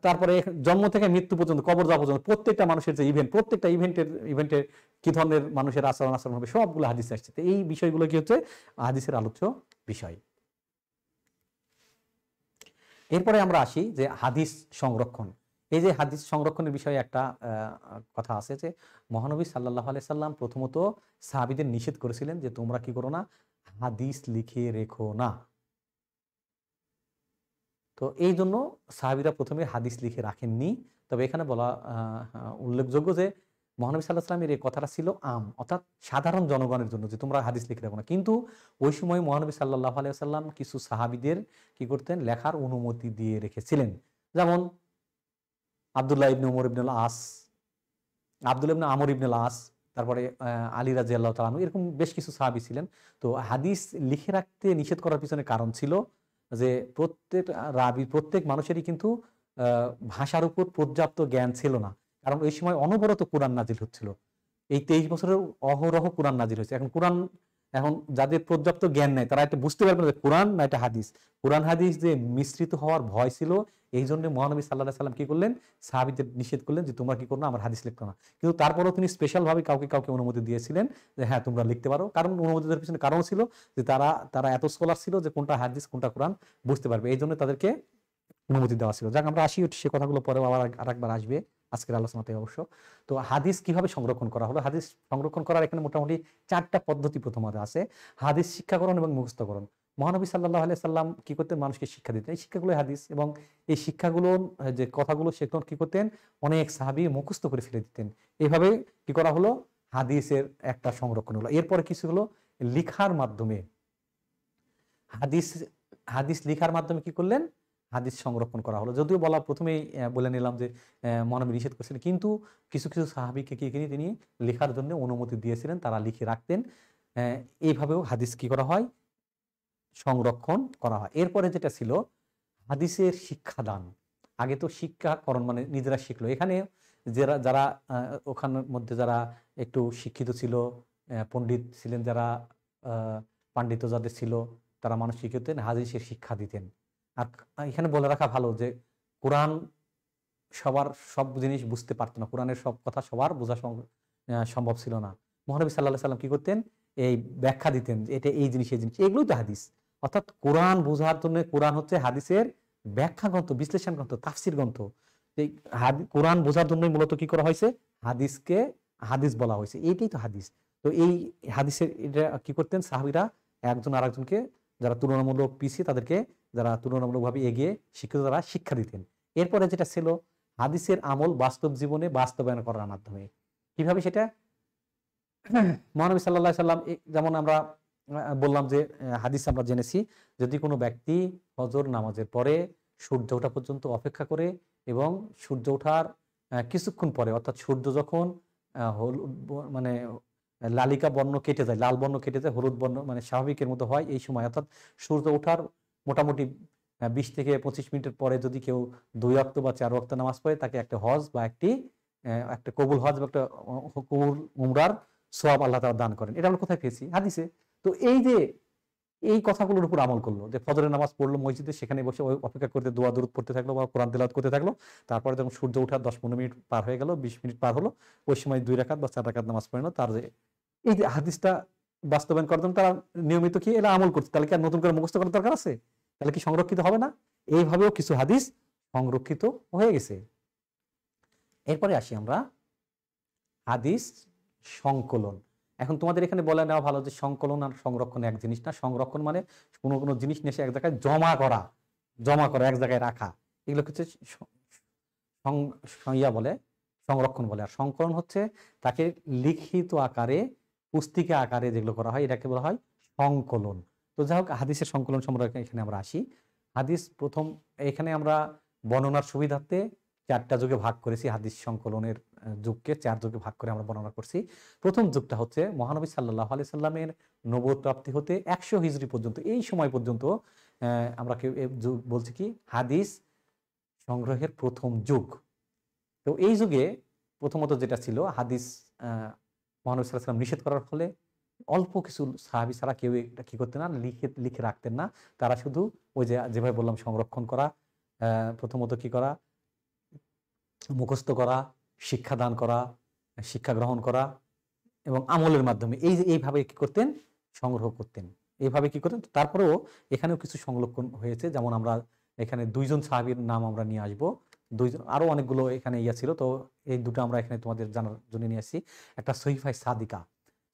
তারপরে জন্ম থেকে মৃত্যু পর্যন্ত, কবর যাওয়া পর্যন্ত প্রত্যেকটা মানুষের যে প্রত্যেকটা ইভেন্টের কি ধরনের মানুষের আচরণ হবে সবগুলো হাদিসে আসছে। তো এই বিষয়গুলো কি হচ্ছে হাদিসের আলোচ্য বিষয়। এরপরে আমরা আসি যে হাদিস সংরক্ষণ। এই যে হাদিস সংরক্ষণের বিষয়ে একটা কথা আছে যে মহানবী সাল্লাল্লাহু আলাইহি সাল্লাম প্রথমত সাহাবীদের নিষেধ করেছিলেন যে তোমরা কি করো না, হাদিস লিখে রেখো না। তো এই জন্য সাহাবীরা প্রথমে হাদিস লিখে রাখেননি। তবে এখানে বলা উল্লেখযোগ্য যে মহানবী সাল্লাল্লাহু আলাইহি সাল্লামের এই কথাটা ছিল অর্থাৎ সাধারণ জনগণের জন্য যে তোমরা হাদিস লিখে রাখো না। কিন্তু ওই সময় মহানবী সাল্লাল্লাহু আলাইহি সাল্লাম কিছু সাহাবীদের কি করতেন, লেখার অনুমতি দিয়ে রেখেছিলেন। যেমন আব্দুল্লাহ ইবনে উমর ইবনুল আস, আব্দুল্লাহ ইবনে আমর ইবনুল আস, তারপরে আলী রাদিয়াল্লাহু তাআলা আনহু, এরকম বেশ কিছু সাহাবী ছিলেন। তো হাদিস লিখে রাখতে নিষেধ করার পিছনে কারণ ছিল যে প্রত্যেক মানুষেরই কিন্তু ভাষার উপর পর্যাপ্ত জ্ঞান ছিল না। কারণ ওই সময় অনবরত কোরআন নাজিল হচ্ছিল। এই 23 বছরের অহরহ কোরআন নাজিল হয়েছে। এখন যাদের পর্যাপ্ত জ্ঞান নেই তারা এটা বুঝতে পারবে না যে কোরআন না এটা হাদিস। কোরআন হাদিস যে মিশ্রিত হওয়ার ভয় ছিল, এই জন্য মহানবী সাল্লাল্লাহু আলাইহি সাল্লাম কি করলেন, সাহাবীদের নিষেধ করলেন যে তোমরা কি করো না, আমার হাদিস লিখতো না। কিন্তু তারপরেও তিনি স্পেশাল ভাবে কাউকে অনুমতি দিয়েছিলেন যে হ্যাঁ তোমরা লিখতে পারো। কারণ অনুমতি দেওয়ার পিছনে কারণ ছিল যে তারা এত স্কলার ছিল যে কোনটা হাদিস কোনটা কোরআন বুঝতে পারবে। এই জন্য তাদেরকে অনুমতি দেওয়া ছিল। যাক আমরা আসি সে কথাগুলো পরে আবার আরেকবার আসবে আজকের আলোচনাতে অবশ্য। তো হাদিস কিভাবে সংরক্ষণ করা হলো? হাদিস সংরক্ষণ করার এখানে মোটামুটি 4টা পদ্ধতি প্রথমত আছে। হাদিস শিক্ষাকরণ এবং মুখস্থকরণ। মহানবী সাল্লাল্লাহু আলাইহি সাল্লাম কি করতেন, মানুষকে শিক্ষা দিতেন। এই শিক্ষাগুলো হাদিস, এবং এই শিক্ষাগুলো যে কথাগুলো সেগুলো কি করতেন, অনেক সাহাবী মুখস্থ করে ফেলে দিতেন। এইভাবে কি করা হলো, হাদিসের একটা সংরক্ষণ হলো। এরপরে কিছু হলো লিখার মাধ্যমে হাদিস হাদিস লিখার মাধ্যমে কি করলেন, হাদিস সংরক্ষণ করা হলো। যদিও প্রথমেই বলে নিলাম যে মহানবী নিষেধ করেছিলেন, কিন্তু কিছু কিছু সাহাবীকে তিনি লেখার জন্য অনুমতি দিয়েছিলেন, তারা লিখে রাখতেন। এইভাবেও হাদিস কি করা হয়, সংরক্ষণ করা হয়। এরপরে যেটা ছিল হাদিসের শিক্ষাদান। আগে তো শিক্ষাকরণ মানে নিজেরা শিখলো। এখানে যারা ওখানের মধ্যে যারা একটু শিক্ষিত ছিল, পণ্ডিত ছিলেন, যারা পাণ্ডিত্য যাদের ছিল, তারা মানুষ কি করতেন, হাদিসের শিক্ষা দিতেন। আর এখানে বলে রাখা ভালো যে কোরআন সব জিনিস বুঝতে পারতো না, কোরআনের সব কথা সবার বোঝা সম্ভব ছিল না। মহানবী সাল্লাল্লাহু আলাইহি সাল্লাম কি করতেন, এই ব্যাখ্যা দিতেন যে এটা এই জিনিস, এগুলোই তো হাদিস। অর্থাৎ কোরআন বোঝার জন্য কোরআন হচ্ছে হাদিসের ব্যাখ্যা গ্রন্থ, বিশ্লেষণ গ্রন্থ, তাফসির গ্রন্থ। এই কোরআন বোঝার জন্যই মূলত কি করা হয়েছে, হাদিসকে হাদিস বলা হয়েছে। এইটাই তো হাদিস। তো এই হাদিসের এটা কি করতেন সাহাবীরা, একজন আরেকজনকে যারা তুলনামূলক পিছিয়ে তাদেরকে যারা তুলনামূলকভাবে এগিয়ে শিক্ষিত তারা শিক্ষা দিতেন। এরপরে যেটা ছিল হাদিসের আমল বাস্তব জীবনে বাস্তবায়ন করার মাধ্যমে। কিভাবে সেটা, মহানবী সাল্লাল্লাহু আলাইহি সাল্লাম যেমন আমরা বললাম যে হাদিস আমরা জেনেছি, যদি কোনো ব্যক্তি ফজর নামাজের পরে সূর্য ওঠা পর্যন্ত অপেক্ষা করে এবং সূর্য ওঠার কিছুক্ষণ পরে, অর্থাৎ সূর্য যখন মানে লালিকা বর্ণ কেটে যায়, লাল বর্ণ কেটে যায়, হলুদ বর্ণ মানে স্বাভাবিকের মতো হয়, এই সময় অর্থাৎ সূর্য ওঠার মোটামুটি 20 থেকে 25 মিনিটের পরে যদি কেউ 2 ওয়াক্ত বা 4 ওয়াক্ত নামাজ পড়ে তাকে একটা হজ বা একটি একটা কবুল হজ বা একটা কবুল উমরার সওয়াব আল্লাহ তাআলা দান করেন। এটা আমরা কোথায় পেয়েছি? হাদিসে। তো এই যে এই কথাগুলোর উপর আমল করলো যে ফজরের নামাজ পড়লো মসজিদে, সেখানে বসে অপেক্ষা করতে দোয়া দরুদ পড়তে থাকলো বা কোরআন তেলাওয়াত করতে থাকলো। তারপরে যখন সূর্য ওঠার ১০-১৫ মিনিট পার হয়ে গেল, ২০ মিনিট পার হলো, ওই সময় ২ রাকাত বা ৪ রাকাত নামাজ পড়ে নিল। তার যে এই যে হাদিসটা বাস্তবায়ন করার জন্য তারা নিয়মিত কি এরা আমল করছে, তাহলে কি আর নতুন করে মুখস্থ করার দরকার আছে? তাহলে কি সংরক্ষিত হবে না? এইভাবেও কিছু হাদিস সংরক্ষিত হয়ে গেছে। এরপরে আসি আমরা হাদিস সংকলন। এখন তোমাদের এখানে বলে নেওয়া ভালো যে সংকলন আর সংরক্ষণ এক জিনিস না। সংরক্ষণ মানে কোনো কোনো জিনিস নিয়ে এসে এক জায়গায় জমা করা, এক জায়গায় রাখা, এগুলো হচ্ছে ইয়া বলে, সংরক্ষণ বলে। আর সংকলন হচ্ছে তাকে লিখিত আকারে, পুস্তিকা আকারে যেগুলো করা হয় এটাকে বলা হয় সংকলন। তো যাই হোক, হাদিসের সংকলন সম্পর্কে এখানে আমরা আসি। হাদিস প্রথম এখানে আমরা বর্ণনার সুবিধার্থে ৪টা যুগে ভাগ করেছি। হাদিস সংকলনের যুগকে ৪ যুগে ভাগ করে আমরা বর্ণনা করছি। প্রথম যুগটা হচ্ছে মহানবী সাল্লাল্লাহু আলাইহি সাল্লামের নবুয়ত প্রাপ্তি হতে ১০০ হিজরি পর্যন্ত, এই সময় পর্যন্ত আমরা কেউ যুগ বলছি কি হাদিস সংগ্রহের প্রথম যুগ। তো এই যুগে প্রথমত যেটা ছিল, হাদিস মহানবী সাল্লাল্লাহু আলাইহি সাল্লাম নিষেধ করার ফলে অল্প কিছু সাহাবী ছাড়া কেউ এটা কি করতেন না, লিখে রাখতেন না। তারা শুধু ওই যে যেভাবে বললাম সংরক্ষণ করা, প্রথমত কি করা, মুখস্থ করা, শিক্ষাদান করা, শিক্ষা গ্রহণ করা এবং আমলের মাধ্যমে এই যে এইভাবে কি করতেন, সংগ্রহ করতেন। এইভাবে কি করতেন। তারপরেও এখানেও কিছু সংরক্ষণ হয়েছে, যেমন আমরা এখানে ২ জন সাহাবীর নাম আমরা নিয়ে আসবো। ২ জন, আরো অনেকগুলো এখানে ইয়া ছিল, তো এই দুটো আমরা এখানে তোমাদের জানার জন্য নিয়ে আসছি। একটা সহিফায়ে সাদিকা।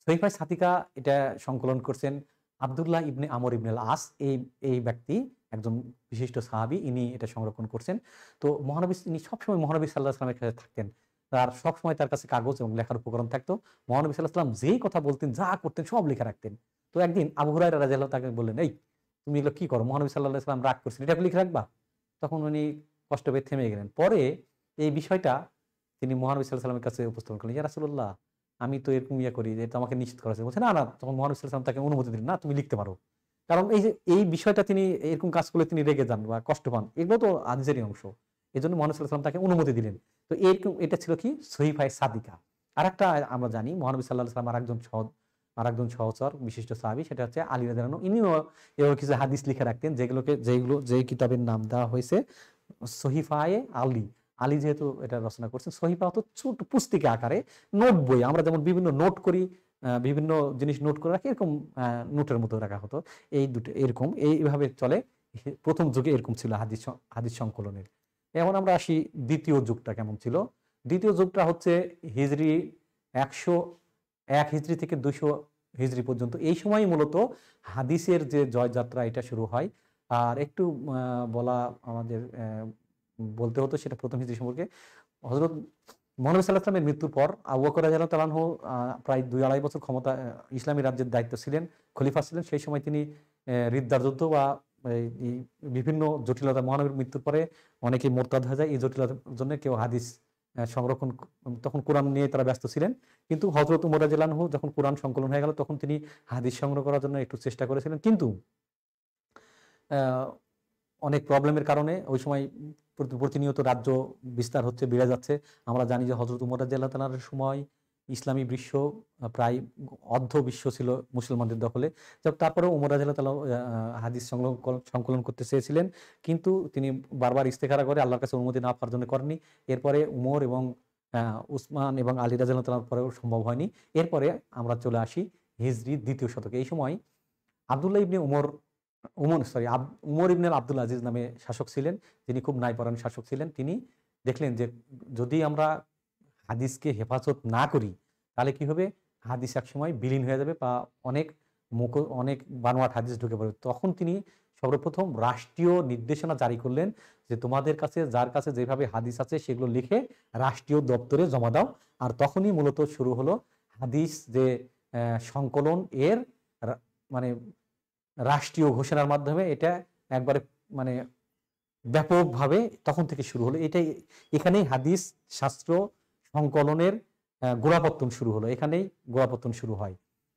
সহিফায়ে সাদিকা এটা সংকলন করছেন আব্দুল্লাহ ইবনে আমর ইবনে আল আস। এই ব্যক্তি একজন বিশিষ্ট সাহাবী, ইনি এটা সংরক্ষণ করছেন। তো মহানবী, ইনি সবসময় মহানবী সাল্লাল্লাহু আলাইহি ওয়াসাল্লামের কাছে থাকতেন। তার সবসময় তার কাছে কাগজ এবং লেখার উপকরণ থাকতো। মহানবী সাল্লাল্লাহু আলাইহি ওয়াসাল্লাম যেই কথা বলতেন, যা করতেন সব লিখে রাখতেন। তো একদিন আবু হুরায়রা রাদিয়াল্লাহু তাকে বললেন, এই তুমি এগুলো কি করো? মহানবী সাল্লাল্লাহু আলাইহি ওয়াসাল্লাম রাগ করছেন, এটা লিখে রাখবা? তখন উনি কষ্ট পেয়ে থেমে গেলেন। পরে এই বিষয়টা তিনি মহানবী সাল্লাল্লাহু আলাইহি ওয়াসাল্লামের কাছে উপস্থাপন করলেন, ইয়া রাসূলুল্লাহ, আমি তো এরকম ইয়া করি, যে এটা আমাকে নিষেধ করা হয়েছে। বলছে না না, তখন মহানবী সাল্লাল্লাহু আলাইহি ওয়াসাল্লাম তাকে অনুমতি দিলেন, না তুমি লিখতে পারো। কারণ এই যে এই বিষয়টা তিনি এরকম কাজ করলে তিনি রেগে যান বা কষ্ট পান, এগুলো তো হাদিসেরই অংশ। এজন্য মহানবী সাল্লাল্লাহু আলাইহি ওয়াসাল্লাম তাকে অনুমতি দিলেন। তো এরকম এটা ছিল কি সহিফায়ে সাদিকা। আরেকটা আমরা জানি মহানবী সাল্লাল্লাহু আলাইহি ওয়াসাল্লাম আরেকজন সহচর বিশিষ্ট সাহাবী, সেটা হচ্ছে আলী রাদিয়াল্লাহু আনহু। ইনিও এরকম কিছু হাদিস লিখে রাখতেন, যেই কিতাবের নাম দেওয়া হয়েছে সহিফায়ে আলী। আলী যেহেতু এটা রচনা করছেন, সহিফা অত ছোট পুস্তিকা আকারে, নোট বই, আমরা যেমন বিভিন্ন নোট করি, বিভিন্ন জিনিস নোট করে রাখি, এরকম নোটের মতো রাখা হতো। এই দুটো এরকম এইভাবে চলে। প্রথম যুগে এরকম ছিল হাদিস সংকলনের। এখন আমরা আসি দ্বিতীয় যুগটা কেমন ছিল। দ্বিতীয় যুগটা হচ্ছে হিজরি ১০১ হিজরি থেকে ২০০ হিজরি পর্যন্ত। এই সময় মূলত হাদিসের যে জয়যাত্রা এটা শুরু হয়। আর একটু বলা আমাদের বলতে হতো সেটা প্রথম হিজরি সম্পর্কে। হযরত মহানবী সাল্লাল্লাহু আলাইহি ওয়াসাল্লামের মৃত্যুর পর আবু বকর রাদিয়াল্লাহু তাআলা আনহু প্রায় ২-২.৫ বছর ক্ষমতা ইসলামী রাজ্যের দায়িত্ব ছিলেন, খলিফা ছিলেন। সেই সময় তিনি রিদ্দার যুদ্ধ বা এই বিভিন্ন জটিলতা, মহানবীর মৃত্যুর পরে অনেকেই মোরতাদ হয়ে যায়। এই জটিলতার জন্য কেউ হাদিস সংরক্ষণ, তখন কোরআন নিয়ে তারা ব্যস্ত ছিলেন। কিন্তু হযরত উমর রাদিয়াল্লাহু আনহু যখন কোরআন সংকলন হয়ে গেল, তখন তিনি হাদিস সংগ্রহ করার জন্য একটু চেষ্টা করেছিলেন। কিন্তু অনেক প্রবলেমের কারণে ওই সময় প্রতিনিয়ত রাজ্য বিস্তার হচ্ছে, বেড়ে যাচ্ছে। আমরা জানি যে হযরত উমর রাদিয়াল্লাহু তাআলার সময় ইসলামী বিশ্ব প্রায় অর্ধ বিশ্ব ছিল মুসলমানদের দখলে। তারপরেও উমর রাদিয়াল্লাহু তাআলা হাদিস সংকলন করতে চেয়েছিলেন, কিন্তু তিনি বারবার ইস্তেখারা করে আল্লাহর কাছে অনুমতি না পাওয়ার জন্য করেননি। এরপরে উমর এবং উসমান এবং আলী রাদিয়াল্লাহু তাআলার পরেও সম্ভব হয়নি। এরপরে আমরা চলে আসি হিজরি ২য় শতকে। এই সময় আব্দুল্লাহ ইবনে উমর ইবনে আব্দুল আজিজ নামে শাসক ছিলেন, যিনি খুব ন্যায়পরায়ণ শাসক ছিলেন। তিনি দেখলেন যে যদি আমরা হাদিসকে হেফাজত না করি, তাহলে কি হবে, হাদিস একসময় বিলীন হয়ে যাবে বা অনেক বানোয়াট হাদিস ঢুকে পড়বে। তখন তিনি সর্বপ্রথম রাষ্ট্রীয় নির্দেশনা জারি করলেন যে তোমাদের কাছে যার কাছে যেভাবে হাদিস আছে সেগুলো লিখে রাষ্ট্রীয় দপ্তরে জমা দাও। আর তখনই মূলত শুরু হলো হাদিস যে সংকলন, এর মানে রাষ্ট্রীয় ঘোষণার মাধ্যমে এটা একবারে মানে ব্যাপকভাবে তখন থেকে শুরু হলো। এখানেই হাদিস শাস্ত্র সংকলনের গোড়াপত্তন শুরু হলো, এখানেই গোড়াপত্তন শুরু হয়।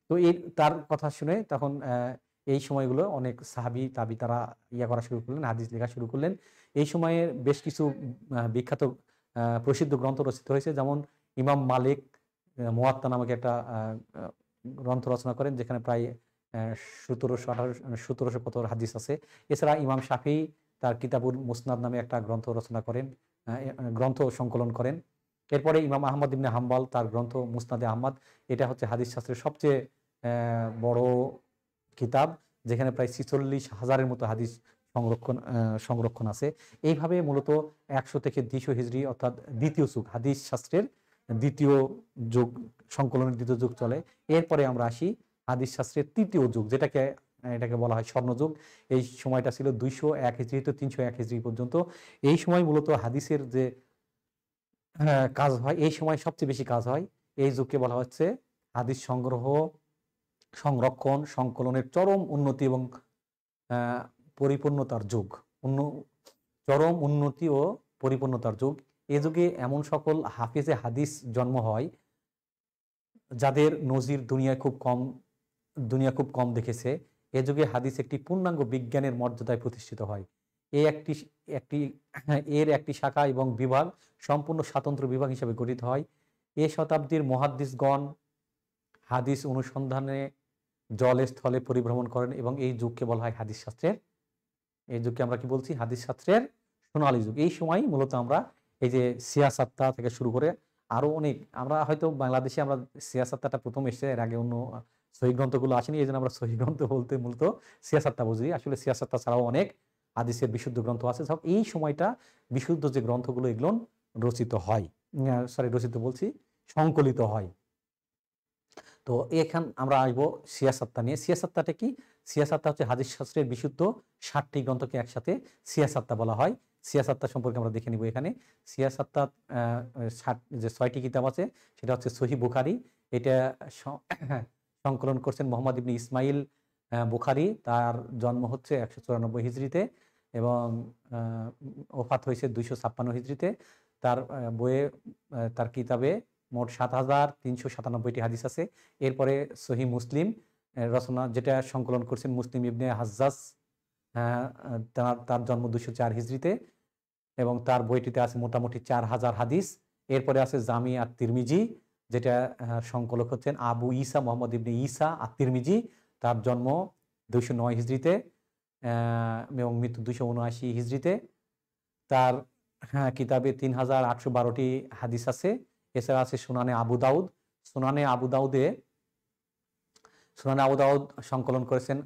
তো তার কথা শুনে তখন এই সময়গুলো অনেক সাহাবী তাবী তারা ইয়া করা শুরু করলেন, হাদিস লেখা শুরু করলেন। এই সময়ে বেশ কিছু বিখ্যাত প্রসিদ্ধ গ্রন্থ রচিত হয়েছে। যেমন ইমাম মালিক মুয়াত্তা নামক একটা গ্রন্থ রচনা করেন, যেখানে প্রায় 1700 কত হাদিস আছে। এছাড়া ইমাম শাফি তার কিতাবুল মুসনাদ নামে একটা গ্রন্থ রচনা করেন, গ্রন্থ সংকলন করেন। এরপরে ইমাম আহমদ ইবনে হাম্বল তার গ্রন্থ মুসনাদে আহমদ, এটা হচ্ছে হাদিস শাস্ত্রের সবচেয়ে বড় কিতাব, যেখানে প্রায় 46,000-এর মতো হাদিস সংরক্ষণ আছে। এইভাবে মূলত 100 থেকে 200 হিজরি অর্থাৎ দ্বিতীয় যুগ, হাদিস শাস্ত্রের দ্বিতীয় যুগ, সংকলনের দ্বিতীয় যুগ চলে। এরপরে আমরা আসি হাদিস শাস্ত্রের তৃতীয় যুগ, এটাকে বলা হয় স্বর্ণযুগ। এই সময়টা ছিল 201 হিজরি থেকে 301 হিজরি পর্যন্ত। এই সময় মূলত হাদিসের যে কাজ হয়, এই সময় সবচেয়ে বেশি কাজ হয়। এই যুগকে বলা হচ্ছে হাদিস সংগ্রহ, সংরক্ষণ, সংকলনের চরম উন্নতি এবং পরিপূর্ণতার যুগ, চরম উন্নতি ও পরিপূর্ণতার যুগ। এ যুগে এমন সকল হাফিজে হাদিস জন্ম হয় যাদের নজির দুনিয়া খুব কম দেখেছে। এ যুগে হাদিস একটি পূর্ণাঙ্গ বিজ্ঞানের মর্যাদায় প্রতিষ্ঠিত হয়। এর একটি শাখা এবং বিভাগ সম্পূর্ণ স্বতন্ত্র বিভাগ হিসেবে গঠিত হয়। এ শতাব্দীর মুহাদ্দিসগণ হাদিস অনুসন্ধানে জলে স্থলে পরিভ্রমণ করেন এবং এই যুগকে বলা হয় হাদিস শাস্ত্রের, এই যুগকে আমরা কি বলছি, হাদিস শাস্ত্রের সোনালী যুগ। এই সময় মূলত আমরা এই যে সিয়াসাত্তা থেকে শুরু করে আরো অনেক, আমরা হয়তো বাংলাদেশে আমরা সিয়াসাত্তাটা প্রথম এসেছে, এর আগে অন্য সহিহ গ্রন্থগুলো আসেনি, এই জন্য আমরা সহিহ গ্রন্থ বলতে মূলত সিয়াসাত্তা বুঝি। আসলে সিয়াসাত্তা ছাড়াও অনেক হাদিসের বিশুদ্ধ গ্রন্থ আছে। এই সময়টা বিশুদ্ধ যে গ্রন্থগুলো এগুলো সংকলিত হয়। তো এখান আমরা আসবো সিয়াসাত্তা নিয়ে। সিয়াসাত্তাটা কি? সিয়াসাত্তা হচ্ছে হাদিস শাস্ত্রের বিশুদ্ধ 60টি গ্রন্থকে একসাথে সিয়াসাত্তা বলা হয়। সিয়াসাত্তা সম্পর্কে আমরা দেখে নিব এখানে। সিয়াসাত্তা যে 6টি কিতাব আছে সেটা হচ্ছে সহিহ বুখারী, এটা সংকলন করছেন মোহাম্মদ ইবনে ইসমাইল বুখারী। তার জন্ম হচ্ছে 194 হিজরিতে এবং ওফাত হয়েছে 256 হিজরিতে। তার তার কিতাবে মোট 7,397টি হাদিস আছে। এরপরে সহিহ মুসলিম রচনা, যেটা সংকলন করছেন মুসলিম ইবনে হাজ্জাজ, তার জন্ম 204 হিজরিতে এবং তার বইটিতে আছে মোটামুটি 4,000 হাদিস। এরপরে আছে জামি আত-তিরমিজি, যেটা সংকলক হচ্ছেন আবু ঈসা মোহাম্মদ ইবনে ঈসা আত-তিরমিজি, তার জন্ম 209 হিজরিতে এবং মৃত্যু 279 হিজরিতে। তার কিতাবে 3,812টি হাদিস আছে। এছাড়া আছে সুনানে আবু দাউদ। সুনানে আবু দাউদ সংকলন করেছেন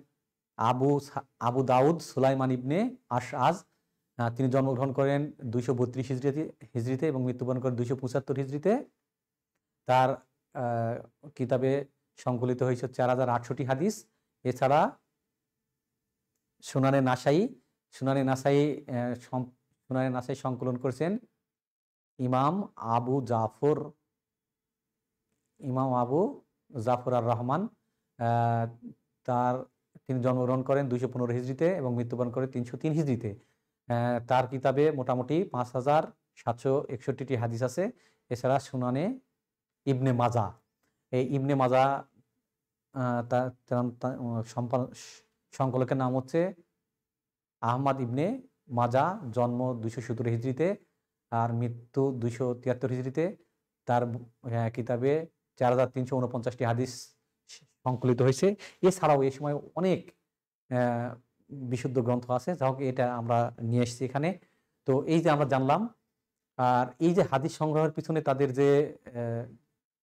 আবু দাউদ সুলাইমান ইবনে আশআজ। তিনি জন্মগ্রহণ করেন 232 হিজরিতে এবং মৃত্যুবরণ করেন 275 হিজরিতে। তার কিতাবে সংকলিত হয়েছে 4,800টি হাদিস। এছাড়া সুনানে নাসাই সংকলন করেছেন ইমাম আবু জাফর আর রহমান। তিনি জন্মগ্রহণ করেন 215 হিজরিতে এবং মৃত্যুবরণ করেন 303 হিজরিতে। তার কিতাবে মোটামুটি 5,761টি হাদিস আছে। এছাড়া সুনানে ইবনে মাজা, এই ইবনে মাজা সংকলকের নাম হচ্ছে আহমদ ইবনে মাজা, জন্ম 217 হিজরিতে আর মৃত্যু 273 হিজরিতে। তার কিতাবে 4,349টি হাদিস সংকলিত হয়েছে। এছাড়াও এই সময় অনেক বিশুদ্ধ গ্রন্থ আছে, যা হোক এটা আমরা নিয়ে এসেছি এখানে। তো এই যে আমরা জানলাম, আর এই যে হাদিস সংগ্রহের পিছনে তাদের যে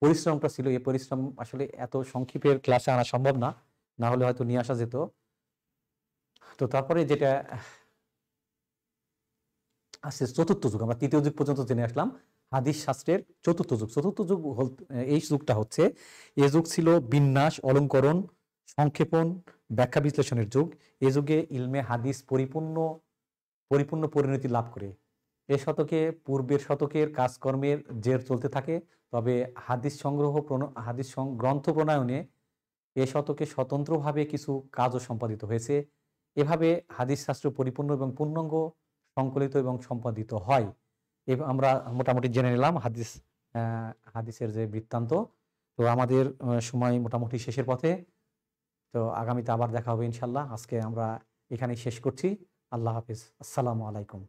পরিশ্রমটা ছিল, এই পরিশ্রম আসলে এত সংক্ষেপের ক্লাসে আনা সম্ভব না হলে হয়তো নিয়ে আসা যেত। তো তারপরে যেটা আছে চতুর্থ যুগ, আমরা তৃতীয় যুগ পর্যন্ত জেনে আসলাম। হাদিস শাস্ত্রের চতুর্থ যুগ এই যুগটা হচ্ছে, এ যুগ ছিল বিন্যাস, অলঙ্করণ, সংক্ষেপণ, ব্যাখ্যা বিশ্লেষণের যুগ। এ যুগে ইলমে হাদিস পরিপূর্ণ পরিণতি লাভ করে। এ শতকে পূর্বের শতকের কাজকর্মের জের চলতে থাকে, তবে হাদিস গ্রন্থ প্রণয়নে এ শতকে স্বতন্ত্রভাবে কিছু কাজও সম্পাদিত হয়েছে। এভাবে হাদিস শাস্ত্র পরিপূর্ণ এবং পূর্ণাঙ্গ সংকলিত এবং সম্পাদিত হয়। আমরা মোটামুটি জেনে নিলাম হাদিসের যে বৃত্তান্ত। তো আমাদের সময় মোটামুটি শেষের পথে। তো আগামীতে আবার দেখা হবে ইনশাল্লাহ। আজকে আমরা এখানেই শেষ করছি। আল্লাহ হাফিজ। আসসালামু আলাইকুম।